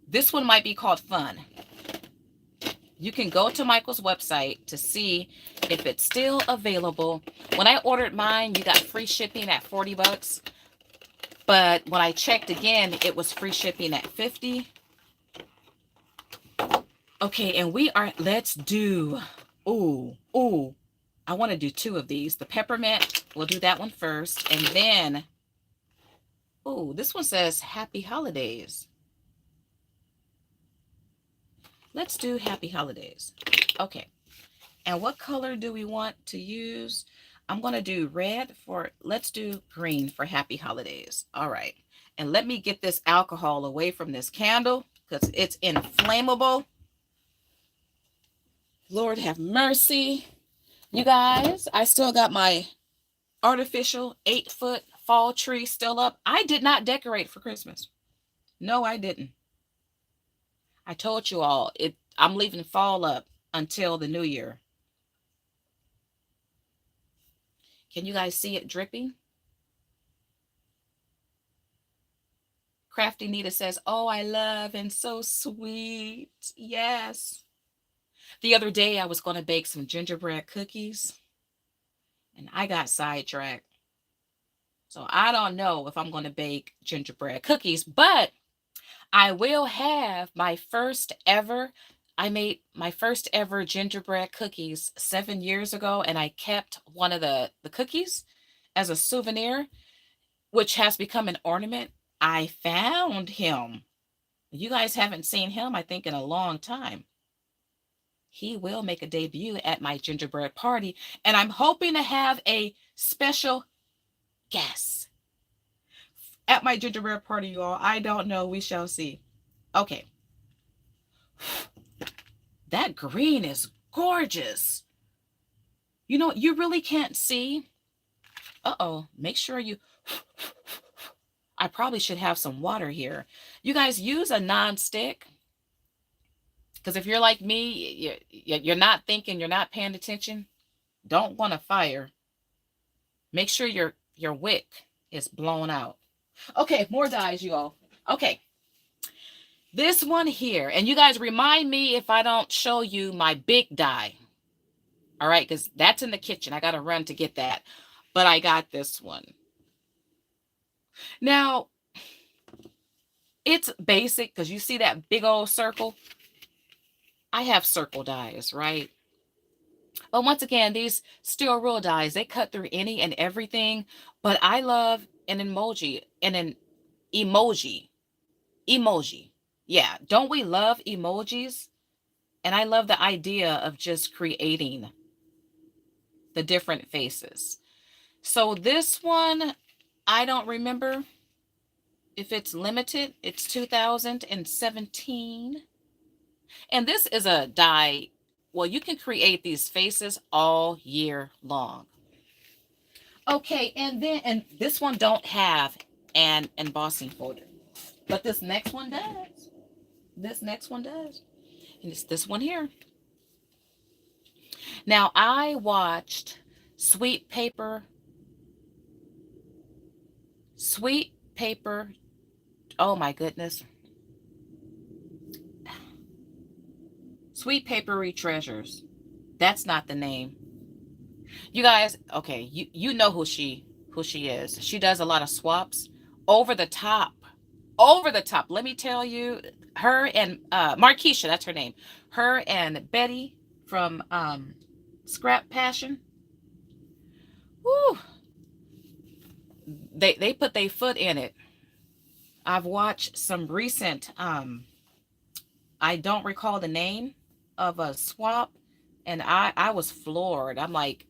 this one might be called Fun. You can go to Michael's website to see if it's still available. When I ordered mine, you got free shipping at 40 bucks. But when I checked again, it was free shipping at 50. Okay, and let's do, ooh, I want to do 2 of these. The peppermint, we'll do that one first. And then, ooh, this one says Happy Holidays. Let's do Happy Holidays. Okay. And what color do we want to use? I'm going to do red let's do green for Happy Holidays. All right. And let me get this alcohol away from this candle because it's inflammable. Lord have mercy. You guys, I still got my artificial 8-foot fall tree still up. I did not decorate for Christmas. No, I didn't. I told you all, I'm leaving fall up until the new year. Can you guys see it dripping? Crafty Nita says, oh, I love and so sweet. Yes. The other day, I was going to bake some gingerbread cookies, and I got sidetracked. So I don't know if I'm going to bake gingerbread cookies, but I will have my first ever. I made my first ever gingerbread cookies 7 years ago, and I kept one of the cookies as a souvenir, which has become an ornament. I found him. You guys haven't seen him, I think, in a long time. He will make a debut at my gingerbread party, and I'm hoping to have a special guest at my gingerbread party, you all. I don't know. We shall see. Okay. That green is gorgeous. You know, you really can't see. Uh-oh. Make sure you... I probably should have some water here. You guys, use a non-stick. Because if you're like me, you're not thinking, you're not paying attention, don't want a fire. Make sure your wick is blown out. Okay, more dyes, you all. Okay. This one here. And you guys remind me if I don't show you my big dye. All right, because that's in the kitchen. I got to run to get that. But I got this one. Now, it's basic because you see that big old circle? I have circle dyes, right? But once again, these steel rule dyes, they cut through any and everything. But I love an emoji and an emoji. Emoji. Yeah, don't we love emojis? And I love the idea of just creating the different faces. So this one, I don't remember if it's limited. It's 2017. And this is a dye. Well, you can create these faces all year long. Okay, and this one don't have an embossing folder. But this next one does. This next one does. And it's this one here. Now, I watched Sweet Paper. Oh my goodness. Sweet Papery Treasures. That's not the name. You guys, okay, you know who she is. She does a lot of swaps. Over the top. Over the top. Let me tell you, her and Markeisha, that's her name. Her and Betty from Scrap Passion. Woo. They put their foot in it. I've watched some recent I don't recall the name of a swap, and I was floored. I'm like,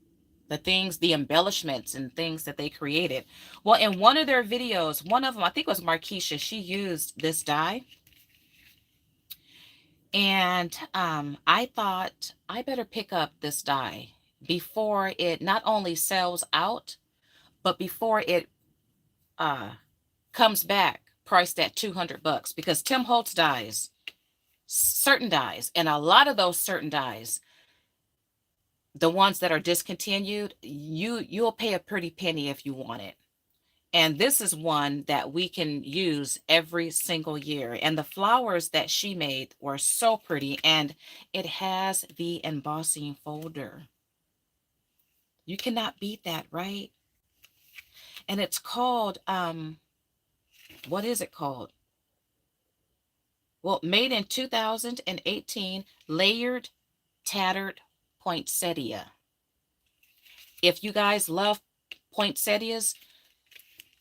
the embellishments and things that they created. Well, in one of their videos, one of them, I think it was Markeisha, she used this dye. And I thought I better pick up this dye before it not only sells out, but before it comes back priced at 200 bucks, because Tim Holtz dyes, certain dyes, and a lot of those certain dyes, the ones that are discontinued, you'll pay a pretty penny if you want it. And this is one that we can use every single year. And the flowers that she made were so pretty. And it has the embossing folder. You cannot beat that, right? And it's called, what is it called? Well, made in 2018, layered tattered poinsettia. If you guys love poinsettias,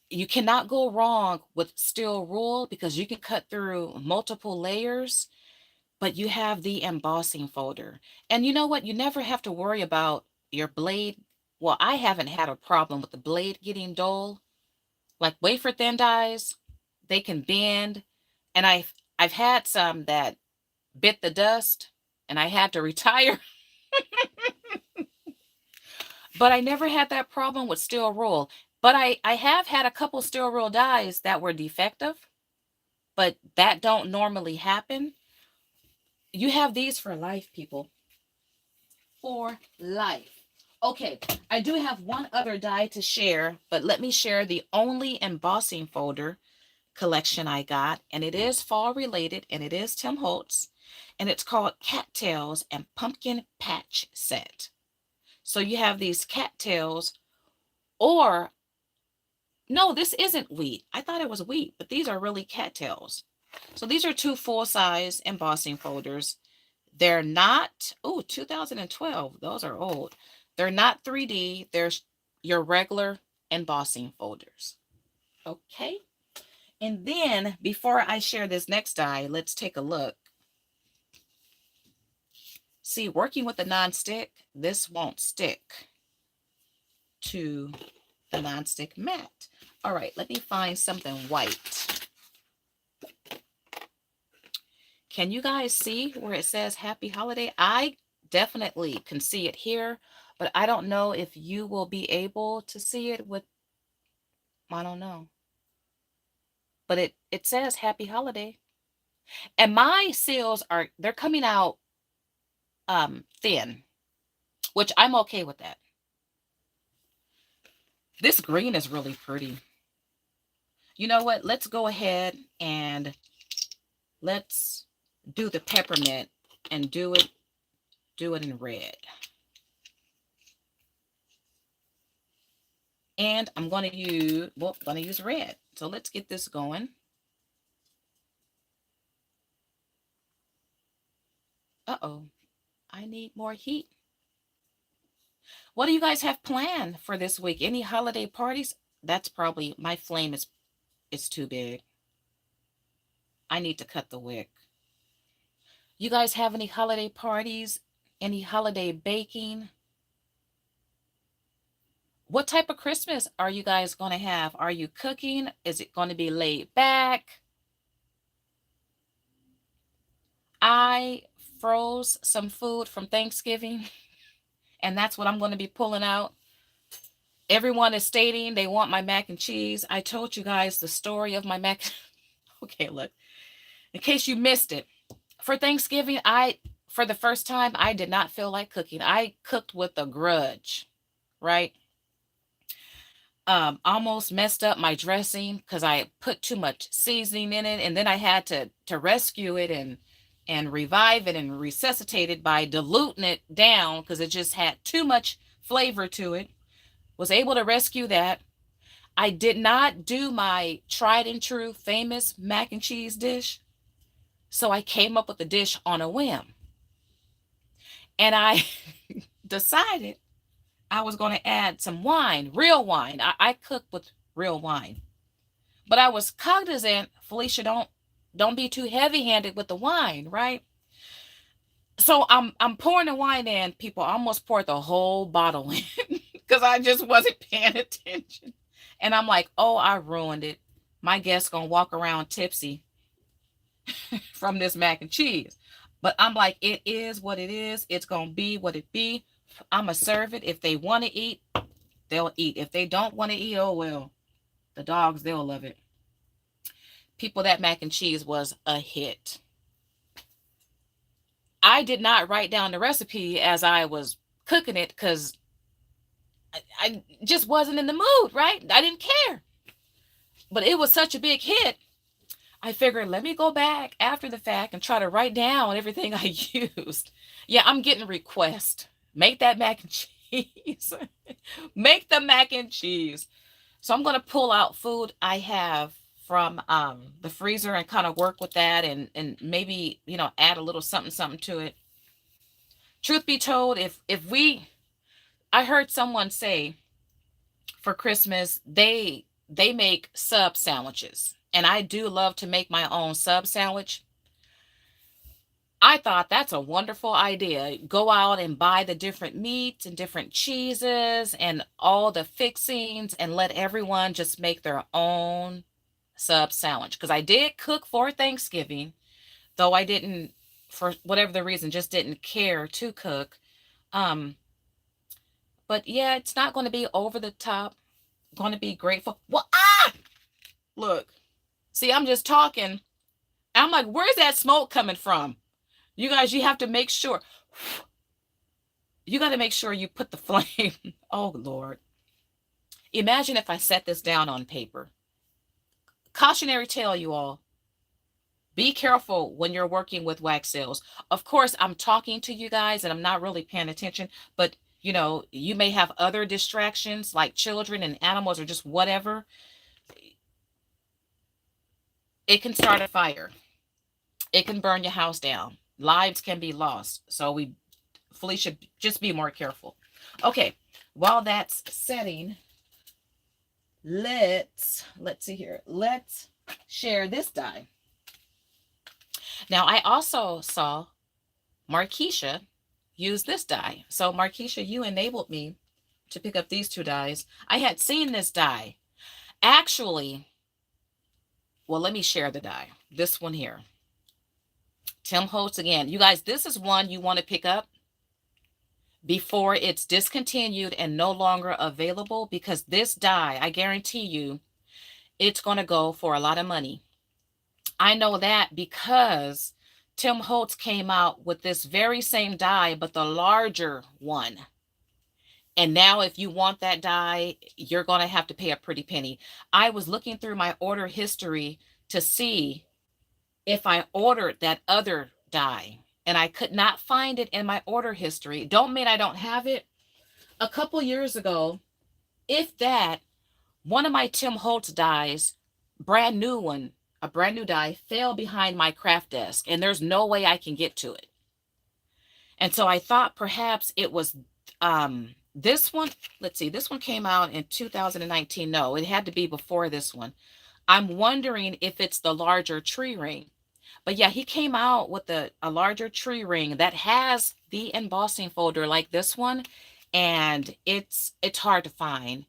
you cannot go wrong with steel rule because you can cut through multiple layers, but you have the embossing folder. And you know what? You never have to worry about your blade. Well, I haven't had a problem with the blade getting dull. Like wafer thin dies, they can bend. And I've had some that bit the dust and I had to retire. But I never had that problem with steel rule. But I have had a couple steel rule dies that were defective, but that don't normally happen. You have these for life, people. For life. Okay, I do have one other die to share, but let me share the only embossing folder collection I got, and it is fall related, and it is Tim Holtz, and it's called Cattails and Pumpkin Patch Set. So you have these cattails, or no, this isn't wheat. I thought it was wheat, but these are really cattails. So these are two full-size embossing folders. They're not, oh, 2012. Those are old. They're not 3D. They're your regular embossing folders. Okay. And then before I share this next die, let's take a look. See, working with the non-stick, this won't stick to the non-stick mat. All right, let me find something white. Can you guys see where it says Happy Holiday? I definitely can see it here, but I don't know if you will be able to see it with, I don't know. But it says Happy Holiday. And my seals are, they're coming out thin, which I'm okay with that. This green is really pretty. You know what? Let's go ahead and let's do the peppermint and do it in red. And I'm going to use red. So let's get this going. Uh-oh, I need more heat. What do you guys have planned for this week? Any holiday parties? That's probably, my flame is too big. I need to cut the wick. You guys have any holiday parties? Any holiday baking? What type of Christmas are you guys going to have? Are you cooking? Is it going to be laid back? I froze some food from Thanksgiving, and that's what I'm going to be pulling out. Everyone is stating they want my mac and cheese. I told you guys the story of my mac. Okay, look. In case you missed it, for Thanksgiving, for the first time, I did not feel like cooking. I cooked with a grudge, right? Almost messed up my dressing because I put too much seasoning in it, and then I had to rescue it and revive it and resuscitate it by diluting it down because it just had too much flavor to it. Was able to rescue that. I did not do my tried and true famous mac and cheese dish, so I came up with the dish on a whim, and I decided I was going to add some wine, real wine. I cook with real wine. But I was cognizant, Felicia, don't be too heavy-handed with the wine, right? So I'm pouring the wine in, people. I almost poured the whole bottle in because I just wasn't paying attention. And I'm like, oh, I ruined it. My guest's gonna walk around tipsy from this mac and cheese. But I'm like, it is what it is. It's gonna be what it be. I'm gonna serve it. If they want to eat, they'll eat. If they don't want to eat, oh well. The dogs, they'll love it. People, that mac and cheese was a hit. I did not write down the recipe as I was cooking it because I just wasn't in the mood, right? I didn't care. But it was such a big hit. I figured, let me go back after the fact and try to write down everything I used. Yeah, I'm getting requests. Make that mac and cheese. Make the mac and cheese. So I'm going to pull out food I have from the freezer and kind of work with that, and maybe, add a little something something to it. Truth be told, I heard someone say for Christmas they make sub sandwiches, and I do love to make my own sub sandwich. I thought that's a wonderful idea. Go out and buy the different meats and different cheeses and all the fixings and let everyone just make their own sub sandwich. Because I did cook for Thanksgiving, though I didn't, for whatever the reason, just didn't care to cook. Um, but yeah, it's not going to be over the top. Going to be grateful. Well, look, see, I'm just talking. I'm like, where's that smoke coming from? You guys, you have to make sure. You got to make sure you put the flame. Oh, Lord. Imagine if I set this down on paper. Cautionary tale, you all. Be careful when you're working with wax seals. Of course, I'm talking to you guys and I'm not really paying attention, but you may have other distractions like children and animals or just whatever. It can start a fire. It can burn your house down. Lives can be lost. So we fully should just be more careful. Okay, while that's setting, let's see here. Let's share this die. Now, I also saw Markeisha use this die. So Markeisha, you enabled me to pick up these two dies. I had seen this die. Actually, well, let me share the die. This one here. Tim Holtz again. You guys, this is one you want to pick up before it's discontinued and no longer available, because this die, I guarantee you, it's going to go for a lot of money. I know that because Tim Holtz came out with this very same die, but the larger one. And now if you want that die, you're going to have to pay a pretty penny. I was looking through my order history to see if I ordered that other die, and I could not find it in my order history. Don't mean I don't have it. A couple years ago, if that, one of my Tim Holtz dies, a brand new die, fell behind my craft desk, and there's no way I can get to it. And so I thought perhaps it was this one. Let's see, this one came out in 2019. No, it had to be before this one. I'm wondering if it's the larger tree ring. But yeah, he came out with a larger tree ring that has the embossing folder like this one, and it's hard to find.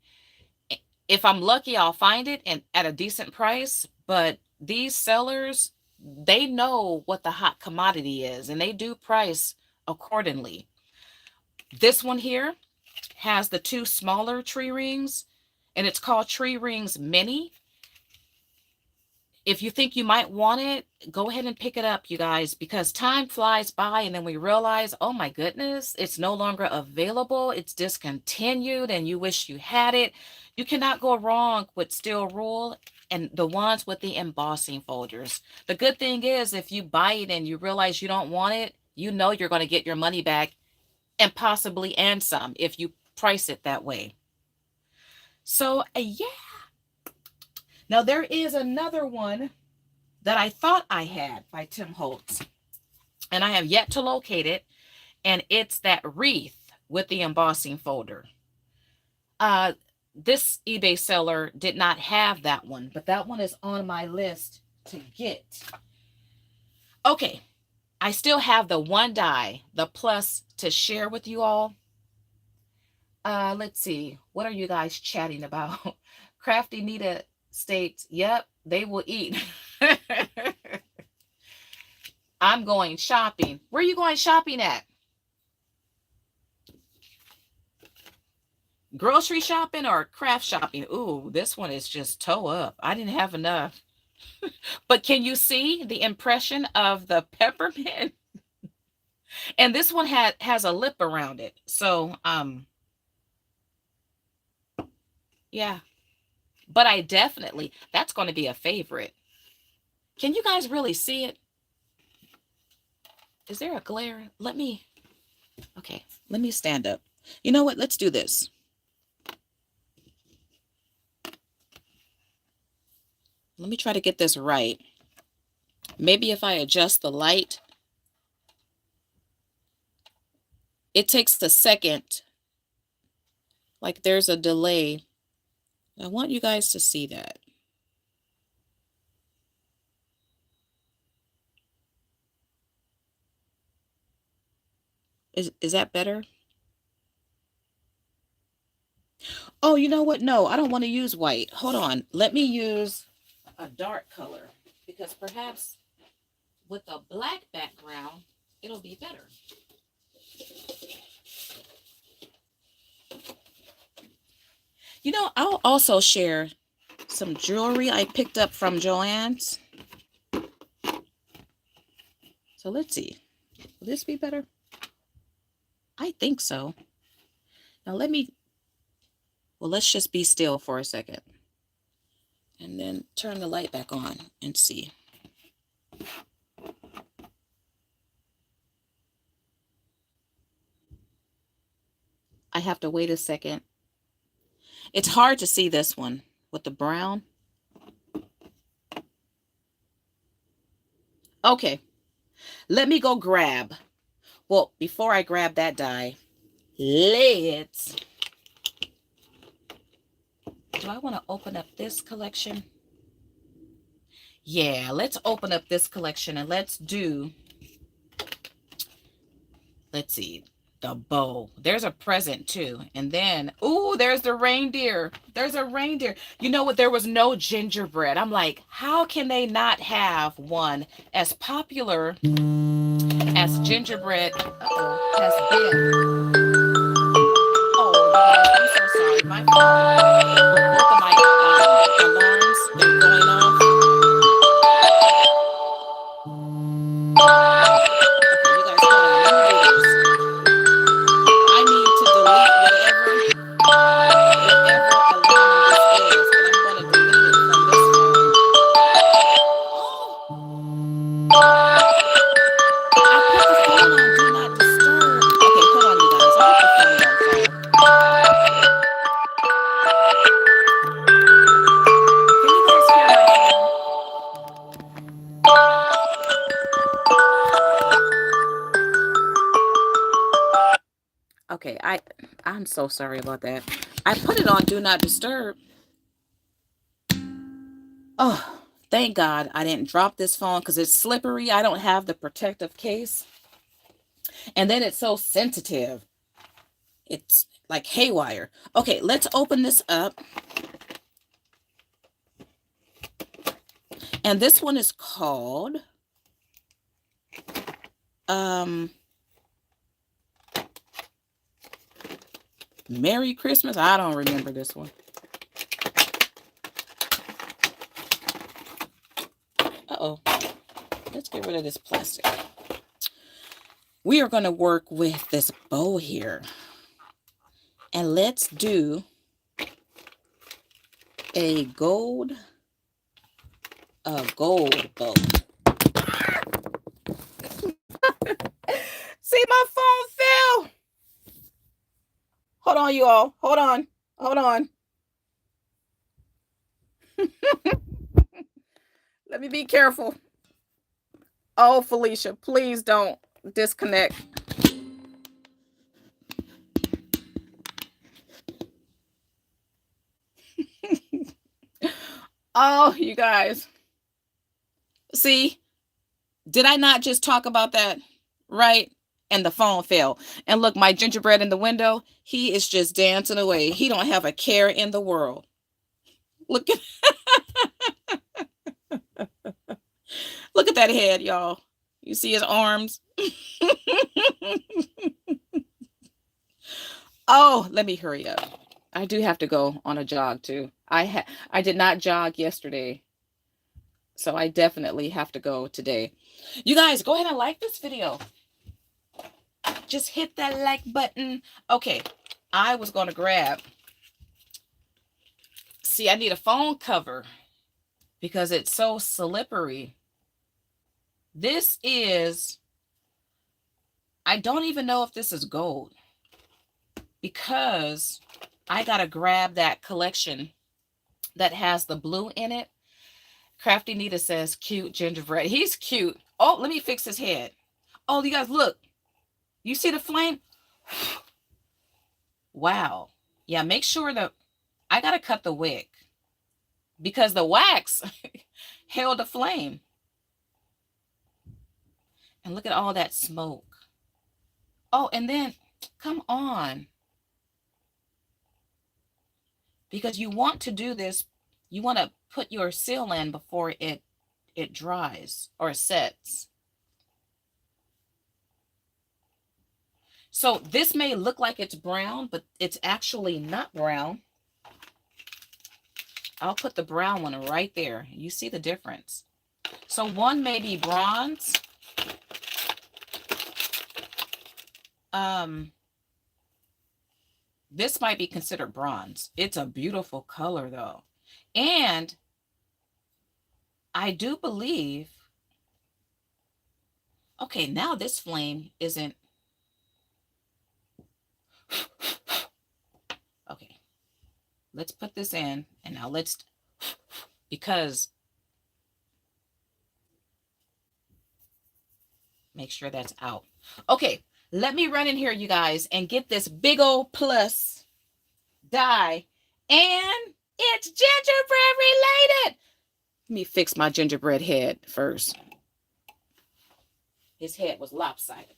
If I'm lucky, I'll find it and at a decent price, but these sellers, they know what the hot commodity is, and they do price accordingly. This one here has the two smaller tree rings, and it's called Tree Rings Mini. If you think you might want it, go ahead and pick it up, you guys, because time flies by and then we realize, oh my goodness, it's no longer available. It's discontinued and you wish you had it. You cannot go wrong with Steel Rule and the ones with the embossing folders. The good thing is if you buy it and you realize you don't want it, you know you're going to get your money back and possibly and some if you price it that way. So yeah. Now, there is another one that I thought I had by Tim Holtz, and I have yet to locate it, and it's that wreath with the embossing folder. This eBay seller did not have that one, but that one is on my list to get. Okay, I still have the one die, the plus, to share with you all. Let's see. What are you guys chatting about? Crafty Nita states, yep, they will eat. I'm going shopping. Where are you going shopping at? Grocery shopping or craft shopping? Ooh, this one is just toe up. I didn't have enough. But can you see the impression of the peppermint? And this one has a lip around it. So, yeah. But I definitely, that's going to be a favorite. Can you guys really see it? Is there a glare? Okay, let me stand up. You know what? Let's do this. Let me try to get this right. Maybe if I adjust the light, it takes a second. Like there's a delay. I want you guys to see that. Is that better? Oh, you know what? No, I don't want to use white. Hold on. Let me use a dark color because perhaps with a black background, it'll be better. You know, I'll also share some jewelry I picked up from Joann's. So let's see. Will this be better? I think so. Now let's just be still for a second. And then turn the light back on and see. I have to wait a second. It's hard to see this one with the brown. Okay, let me go grab. Well, before I grab that die, let's... Do I want to open up this collection? Yeah, let's open up this collection and let's do... Let's see. The bow. There's a present too. And then, ooh, there's the reindeer. There's a reindeer. You know what? There was no gingerbread. I'm like, how can they not have one as popular as gingerbread has been? Oh, guys, I'm so sorry. My phone, both of my alarms, they're going off. Okay, you guys, hold on. Let me do this. I need to delete whatever alarm this is, and I'm going to delete it from this phone. I put the phone on Do Not Disturb. Okay, hold on, you guys. I hope the phone don't fall. Can you guys hear my phone? Okay, I'm so sorry about that. I put it on Do Not Disturb. Oh, thank God I didn't drop this phone because it's slippery. I don't have the protective case. And then it's so sensitive. It's like haywire. Okay, let's open this up. And this one is called Merry Christmas. I don't remember this one. Uh-oh. Let's get rid of this plastic. We are going to work with this bow here. And let's do a gold bow. See, my phone fell. Hold on, you all. Hold on. Hold on. Let me be careful. Oh, Felicia, please don't disconnect. Oh, you guys. See, did I not just talk about that? Right? And the phone fell. And look, my gingerbread in the window, he is just dancing away. He don't have a care in the world. Look at look at that head, y'all. You see his arms? Oh, let me hurry up. I do have to go on a jog too. I did not jog yesterday. So I definitely have to go today. You guys, go ahead and like this video. Just hit that like button. Okay, I was going to grab See, I need a phone cover because it's so slippery. This is, I don't even know if this is gold because I got to grab that collection that has the blue in it. Crafty Nita says, cute gingerbread. He's cute. Oh, let me fix his head. Oh, you guys, look. You see the flame? Wow. Yeah, make sure that I got to cut the wick because the wax held the flame. And look at all that smoke. Oh, and then, come on. Because you want to do this, you want to put your seal in before it dries or sets. So this may look like it's brown, but it's actually not brown. I'll put the brown one right there. You see the difference. So one may be bronze. This might be considered bronze. It's a beautiful color though. And I do believe, okay, now this flame isn't, okay, let's put this in and now let's, because make sure that's out. Okay, let me run in here, you guys, and get this big old plus die. And it's gingerbread related. Let me fix my gingerbread head first. His head was lopsided.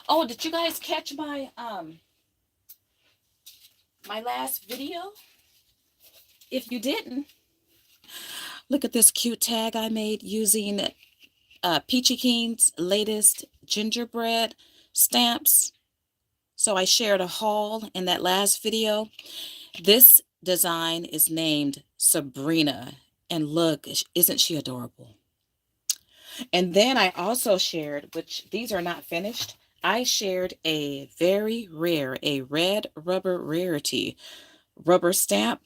Oh, did you guys catch my my last video? If you didn't, look at this cute tag I made using Peachy Keen's latest gingerbread stamps. So I shared a haul in that last video. This design is named Sabrina, and look, isn't she adorable? And then I also shared, which these are not finished, I shared a very rare, a red rubber rarity rubber stamp.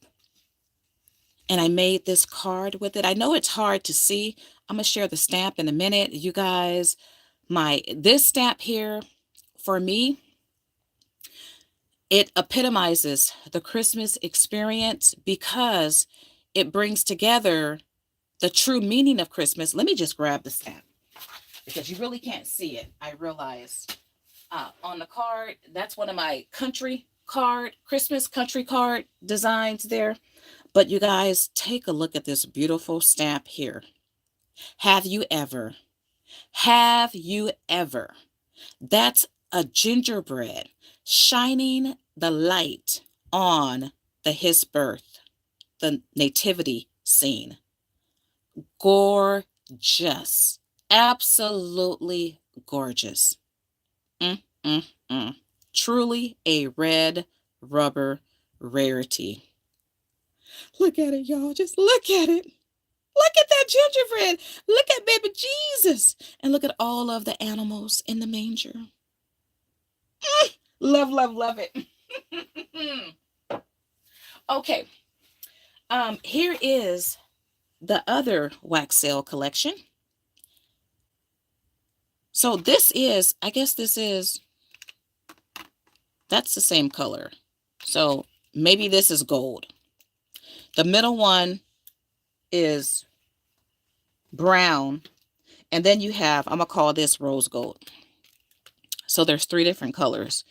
And I made this card with it. I know it's hard to see. I'm going to share the stamp in a minute. You guys, this stamp here, for me, it epitomizes the Christmas experience because it brings together the true meaning of Christmas. Let me just grab the stamp because you really can't see it. I realize on the card, that's one of my Christmas country card designs there. But you guys, take a look at this beautiful stamp here. Have you ever? Have you ever? That's a gingerbread shining the light on his birth, the nativity scene. Gorgeous. Absolutely gorgeous. Truly a red rubber rarity. Look at it, y'all. Just look at it. Look at that gingerbread. Look at baby Jesus. And look at all of the animals in the manger. Love, love, love it. Okay. Here is the other wax sale collection. So this is, I guess this is, that's the same color. So maybe this is gold. The middle one is brown. And then you have, I'm going to call this rose gold. So there's 3 different colors.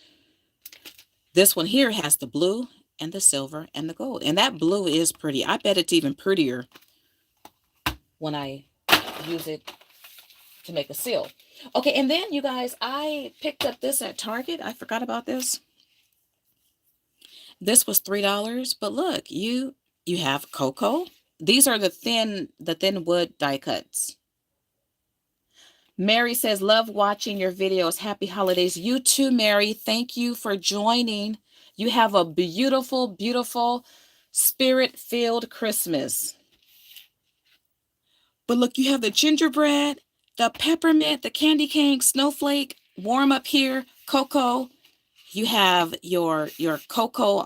This one here has the blue and the silver and the gold. And that blue is pretty. I bet it's even prettier when I use it to make a seal. Okay, and then you guys, I picked up this at Target. I forgot about this. This was $3, but look, you have cocoa. These are the thin wood die cuts. Mary says, love watching your videos. Happy holidays. You too, Mary. Thank you for joining. You have a beautiful, beautiful, spirit-filled Christmas. But look, you have the gingerbread, the peppermint, the candy cane, snowflake, warm up here, cocoa. You have your cocoa,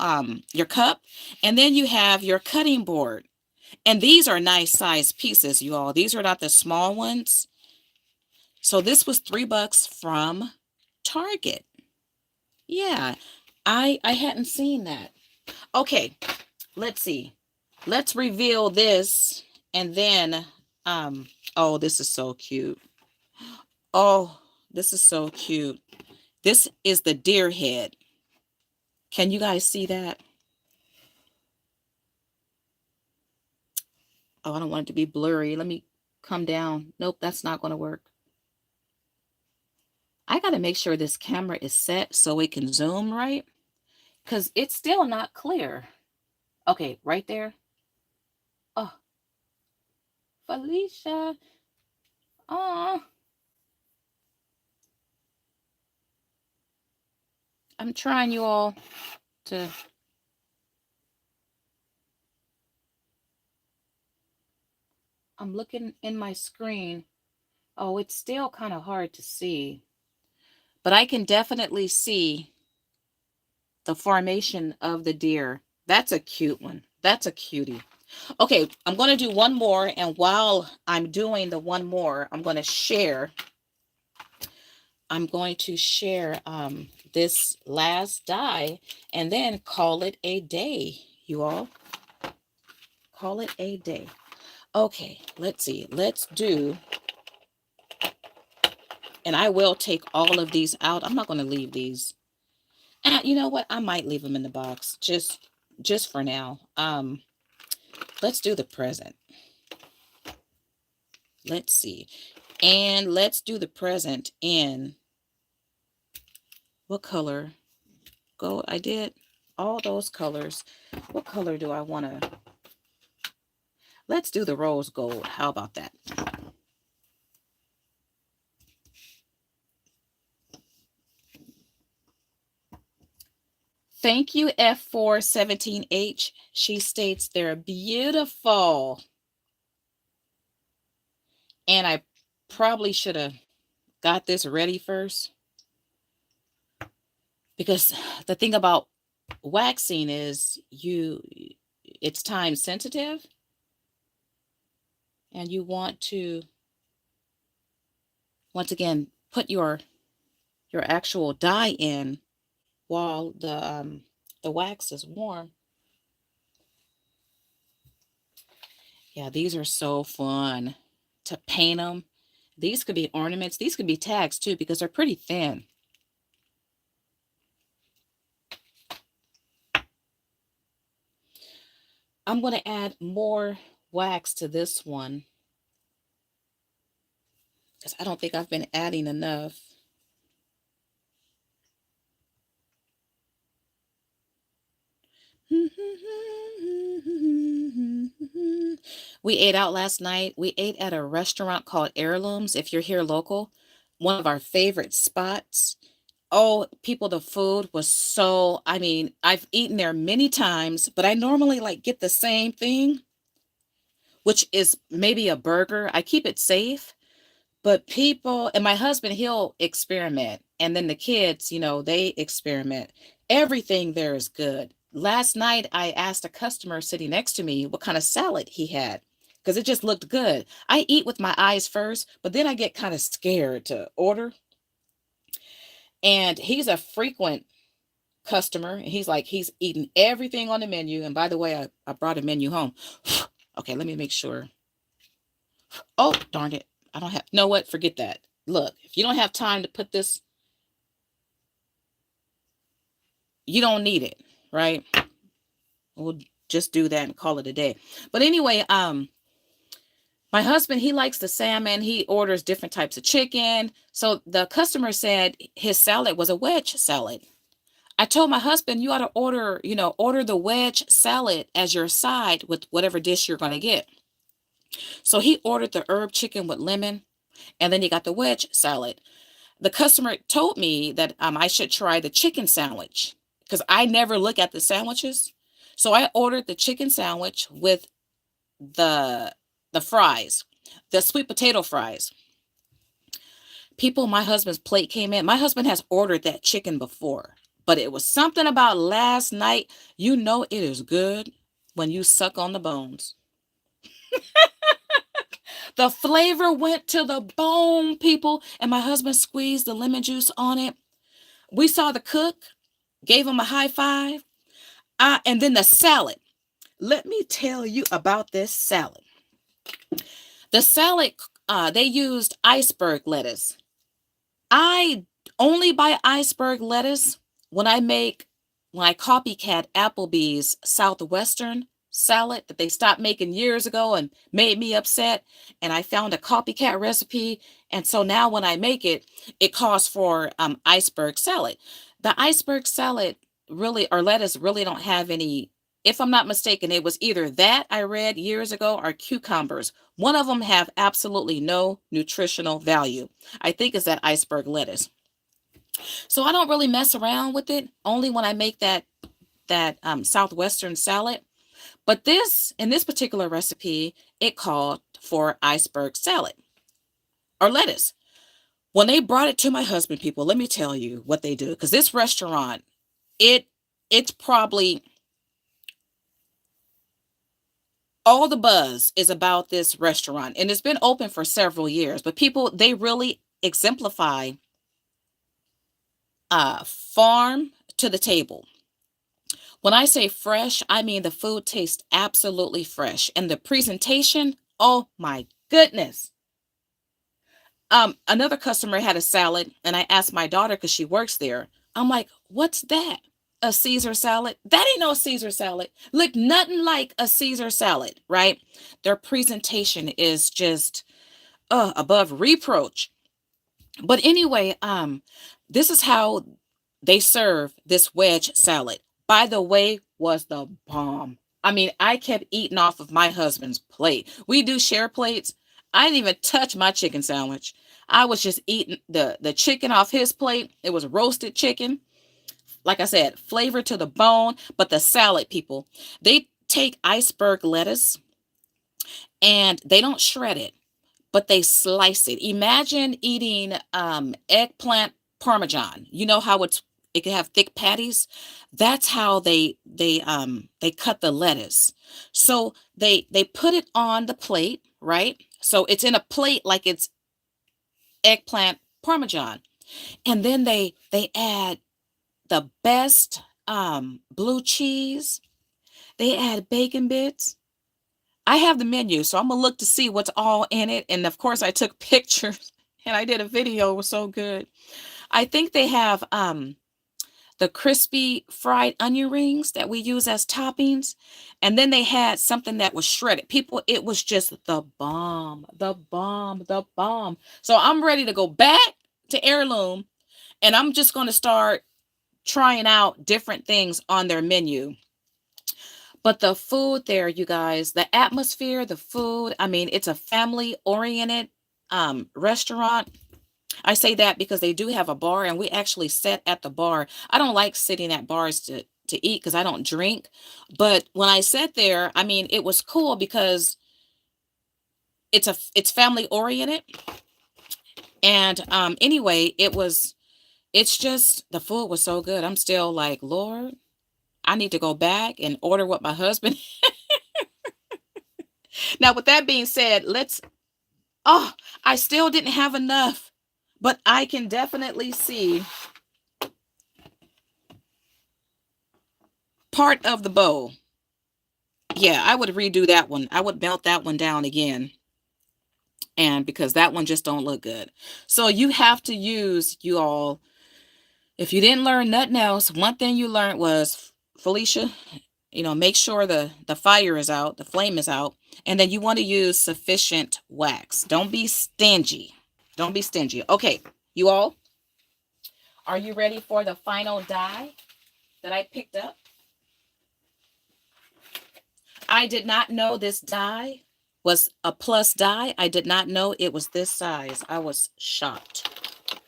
your cup, and then you have your cutting board. And these are nice size pieces, you all. These are not the small ones. So this was $3 from Target. Yeah, I hadn't seen that. Okay, let's see. Let's reveal this, and then oh, this is so cute. Oh, this is so cute. This is the deer head. Can you guys see that? Oh, I don't want it to be blurry. Let me come down. Nope, that's not going to work. I got to make sure this camera is set so it can zoom right, because it's still not clear. Okay, right there. Oh, Felicia. Oh, I'm trying you all to. I'm looking in my screen. Oh, it's still kind of hard to see, but I can definitely see the formation of the deer. That's a cute one. That's a cutie. Okay, I'm going to do one more, and while I'm doing the one more, I'm going to share this last die, and then call it a day, you all. Call it a day. Okay, let's see. Let's do, and I will take all of these out. I'm not going to leave these. And you know what? I might leave them in the box just for now. Let's do the present. Let's see. And let's do the present in what color? Gold. I did all those colors. What color do I want to? Let's do the rose gold. How about that? Thank you, F417H. She states they're beautiful. And I probably should have got this ready first, because the thing about waxing is it's time sensitive, and you want to, once again, put your actual dye in while the wax is warm. Yeah, these are so fun to paint them. These could be ornaments. These could be tags too, because they're pretty thin. I'm going to add more wax to this one, because I don't think I've been adding enough. We ate out last night. We ate at a restaurant called Heirlooms. If you're here local, one of our favorite spots. Oh, people, the food was so, I mean, I've eaten there many times, but I normally like get the same thing, which is maybe a burger. I keep it safe, but people, and my husband, he'll experiment. And then the kids, they experiment. Everything there is good. Last night, I asked a customer sitting next to me what kind of salad he had, because it just looked good. I eat with my eyes first, but then I get kind of scared to order. And he's a frequent customer. And he's eating everything on the menu. And by the way, I brought a menu home. Okay, let me make sure. Oh, darn it. I don't have, know what? Forget that. Look, if you don't have time to put this, you don't need it, right? we'll just do that and call it a day. But anyway, my husband, he likes the salmon. He orders different types of chicken. So the customer said his salad was a wedge salad. I told my husband, you ought to order, order the wedge salad as your side with whatever dish you're going to get. So he ordered the herb chicken with lemon, and then he got the wedge salad. The customer told me that I should try the chicken sandwich because I never look at the sandwiches. So I ordered the chicken sandwich with the fries, the sweet potato fries. People, my husband's plate came in. My husband has ordered that chicken before, but it was something about last night. You know it is good when you suck on the bones. The flavor went to the bone, people, and my husband squeezed the lemon juice on it. We saw the cook, gave him a high five, and then the salad. Let me tell you about this salad. The salad, they used iceberg lettuce. I only buy iceberg lettuce when I copycat Applebee's Southwestern salad that they stopped making years ago and made me upset. And I found a copycat recipe. And so now when I make it, it calls for iceberg salad. The iceberg salad really, or lettuce really don't have any. If I'm not mistaken, it was either that I read years ago or cucumbers. One of them have absolutely no nutritional value. I think it's that iceberg lettuce. So I don't really mess around with it, only when I make that Southwestern salad. But in this particular recipe, it called for iceberg salad or lettuce. When they brought it to my husband, people, let me tell you what they do. Because this restaurant, it's probably all the buzz is about this restaurant. And it's been open for several years. But people, they really exemplify farm to the table. When I say fresh, I mean the food tastes absolutely fresh. And the presentation, oh my goodness. Another customer had a salad, and I asked my daughter because she works there. I'm like, what's that? A Caesar salad? That ain't no Caesar salad. Look, nothing like a Caesar salad, right? Their presentation is just above reproach. But anyway, this is how they serve this wedge salad. By the way, was the bomb. I mean, I kept eating off of my husband's plate. We do share plates. I didn't even touch my chicken sandwich. I was just eating the chicken off his plate. It was roasted chicken. Like I said, flavor to the bone. But the salad, people, they take iceberg lettuce and they don't shred it, but they slice it. Imagine eating eggplant parmesan. You know how it can have thick patties. That's how they cut the lettuce. So they put it on the plate, right? So it's in a plate like it's eggplant parmesan, and then they add the best blue cheese. They add bacon bits. I have the menu, so I'm gonna look to see what's all in it. And of course, I took pictures and I did a video. It was so good. I think they have the crispy fried onion rings that we use as toppings. And then they had something that was shredded. People, it was just the bomb, the bomb, the bomb. So I'm ready to go back to Heirloom, and I'm just going to start trying out different things on their menu. But the food there, you guys, the atmosphere, the food, I mean, it's a family oriented restaurant. I say that because they do have a bar, and we actually sat at the bar. I don't like sitting at bars to eat because I don't drink. But when I sat there, I mean, it was cool because it's family oriented. And anyway, it's just the food was so good. I'm still like, Lord, I need to go back and order what my husband. Now, with that being said, I still didn't have enough. But I can definitely see part of the bowl. Yeah, I would redo that one. I would melt that one down again. And because that one just don't look good. So you have to use, you all, if you didn't learn nothing else, one thing you learned was, Felicia, make sure the fire is out, the flame is out, and then you want to use sufficient wax. Don't be stingy. Don't be stingy. Okay, you all, are you ready for the final die that I picked up? I did not know this die was a plus die. I did not know it was this size. I was shocked.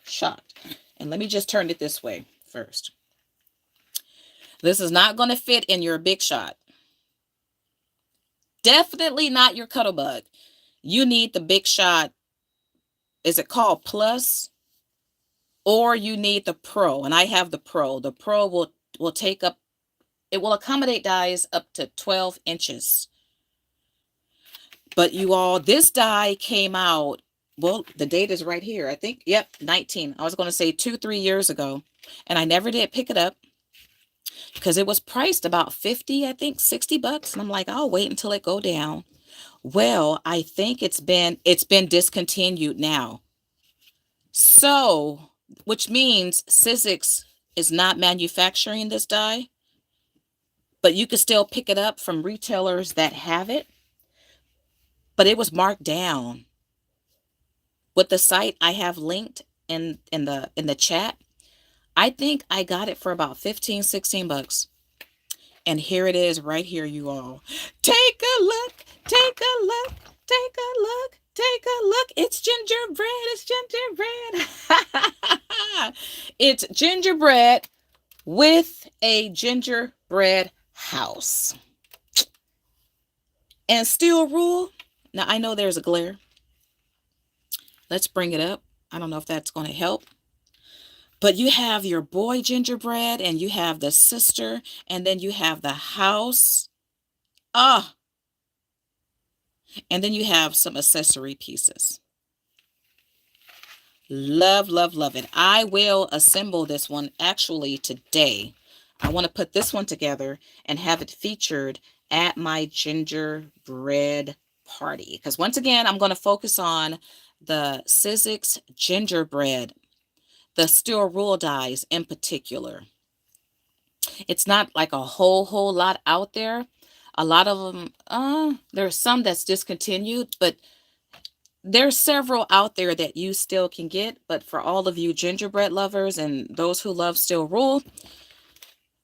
Shocked. And let me just turn it this way first. This is not going to fit in your big shot. Definitely not your Cuttlebug. You need the big shot. Is it called plus? Or you need the Pro. And I have the Pro. The Pro will take up, it will accommodate dies up to 12 inches. But you all, this die came out, well, the date is right here. I think, yep, 19. I was going to say 2-3 years ago. And I never did pick it up because it was priced about 50, I think, $60. And I'm like, I'll wait until it go down. Well, I think it's been discontinued now. So, which means Sizzix is not manufacturing this die, but you can still pick it up from retailers that have it. But it was marked down. With the site I have linked in the chat, I think I got it for about 15, 16 bucks. And here it is right here, you all. Take a look, take a look, take a look, take a look. It's gingerbread, it's gingerbread. It's gingerbread with a gingerbread house. And steel rule. Now, I know there's a glare. Let's bring it up. I don't know if that's going to help. But you have your boy gingerbread, and you have the sister, and then you have the house. And then you have some accessory pieces. Love, love, love it. I will assemble this one actually today. I want to put this one together and have it featured at my gingerbread party. Because once again, I'm going to focus on the Sizzix gingerbread, the steel rule dies in particular. It's not like a whole lot out there. A lot of them, there's some that's discontinued, but there's several out there that you still can get. But for all of you gingerbread lovers and those who love steel rule,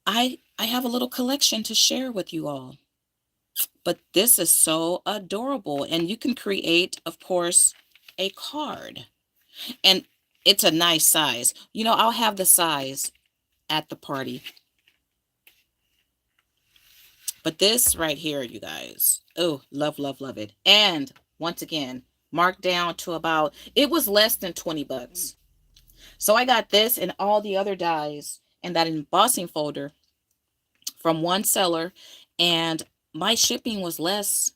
I have a little collection to share with you all. But this is so adorable. And you can create, of course, a card. And it's a nice size. I'll have the size at the party. But this right here, you guys. Oh, love, love, love it. And once again, marked down to about, it was less than 20 bucks. So I got this and all the other dies in that embossing folder from one seller. And my shipping was less.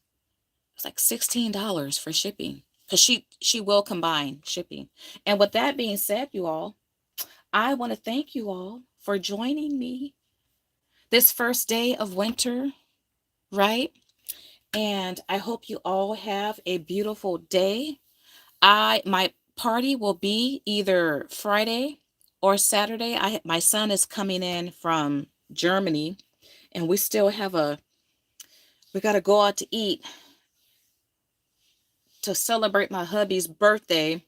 It was like $16 for shipping. Because she will combine shipping. And with that being said, you all, I want to thank you all for joining me this first day of winter, right? And I hope you all have a beautiful day. My party will be either Friday or Saturday. My son is coming in from Germany, and we still have we got to go out to eat to celebrate my hubby's birthday.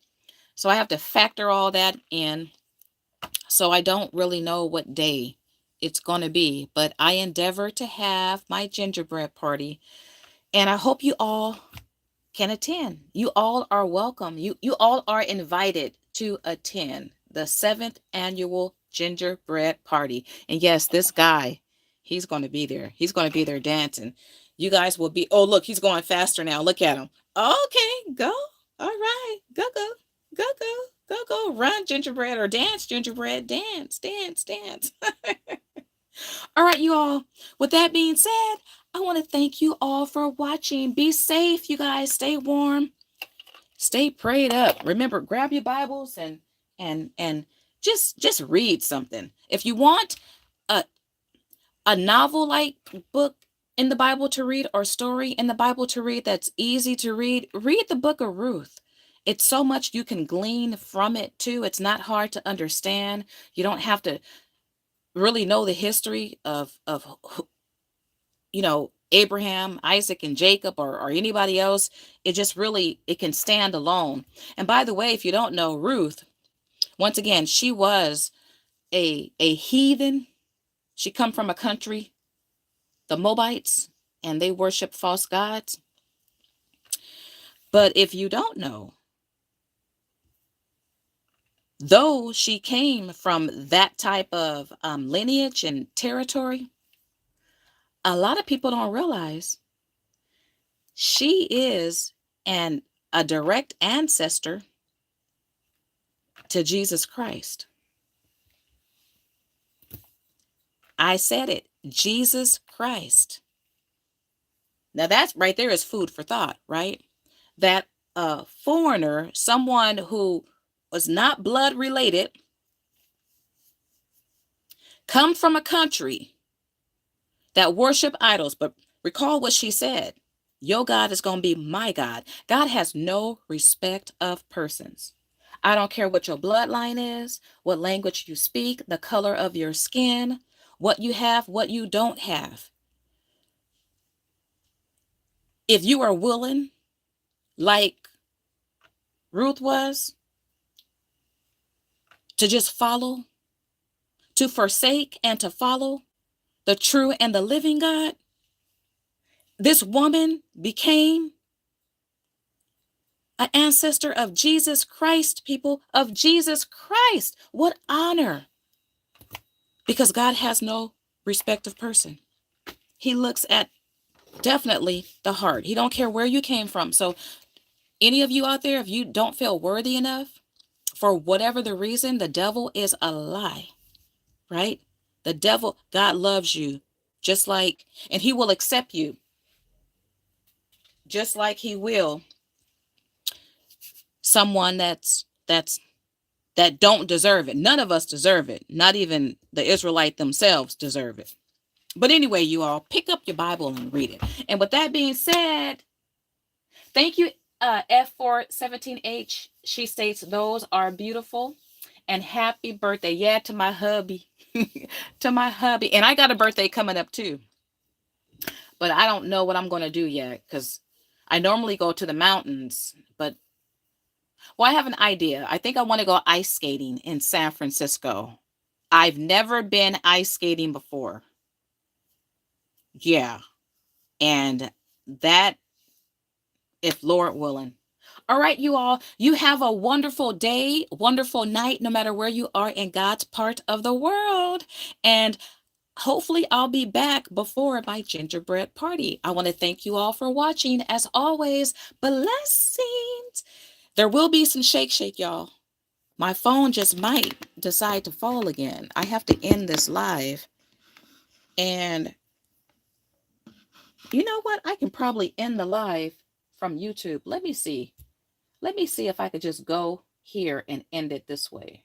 So I have to factor all that in. So I don't really know what day it's going to be, but I endeavor to have my gingerbread party. And I hope you all can attend. You all are welcome. You all are invited to attend the 7th annual gingerbread party. And yes, this guy, he's going to be there. He's going to be there dancing. You guys will be, oh, look, he's going faster now. Look at him. Okay, go. All right, go, go, go, go, go, go. Run, gingerbread, or dance, gingerbread. Dance, dance, dance. All right, you all. With that being said, I want to thank you all for watching. Be safe, you guys. Stay warm. Stay prayed up. Remember, grab your Bibles and just read something. If you want a novel-like book in the Bible to read, or story in the Bible to read that's easy to read, read the book of Ruth. It's so much you can glean from it too. It's not hard to understand. You don't have to really know the history of Abraham, Isaac, and Jacob, or anybody else. It just really, it can stand alone. And by the way, if you don't know Ruth, once again, she was a heathen. She come from a country, the Moabites, and they worship false gods. But if you don't know, though she came from that type of lineage and territory, a lot of people don't realize she is a direct ancestor to Jesus Christ. I said it, Jesus Christ. Now that's right there is food for thought, right? That a foreigner, someone who was not blood related, come from a country that worship idols. But recall what she said. Your God is going to be my God. God has no respect of persons. I don't care what your bloodline is, what language you speak, the color of your skin, what you have, what you don't have. If you are willing, like Ruth was, to just follow, to forsake and to follow the true and the living God, this woman became an ancestor of Jesus Christ, people, of Jesus Christ. What honor! Because God has no respect of person. He looks at definitely the heart. He don't care where you came from. So any of you out there, if you don't feel worthy enough, for whatever the reason, the devil is a lie, right? The devil, God loves you just like, and he will accept you just like he will someone that don't deserve it. None of us deserve it. Not even the Israelite themselves deserve it. But anyway, you all pick up your Bible and read it. And with that being said, thank you, F417H. She states, those are beautiful. And happy birthday. Yeah, to my hubby. To my hubby. And I got a birthday coming up too. But I don't know what I'm going to do yet because I normally go to the mountains. But, well, I have an idea. I think I want to go ice skating in San Francisco. I've never been ice skating before. Yeah. And that, if Lord willing. All right, you all, you have a wonderful day, wonderful night, no matter where you are in God's part of the world. And hopefully I'll be back before my gingerbread party. I want to thank you all for watching. As always, blessings. There will be some shake, y'all. My phone just might decide to fall again. I have to end this live. And you know what? I can probably end the live from YouTube. Let me see. Let me see if I could just go here and end it this way.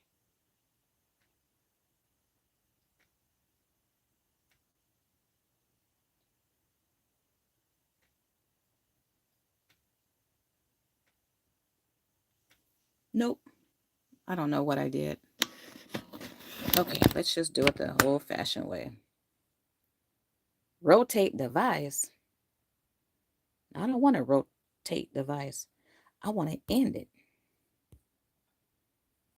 Nope. I don't know what I did. Okay, let's just do it the old-fashioned way. Rotate device. I don't want to rotate device. I want to end it.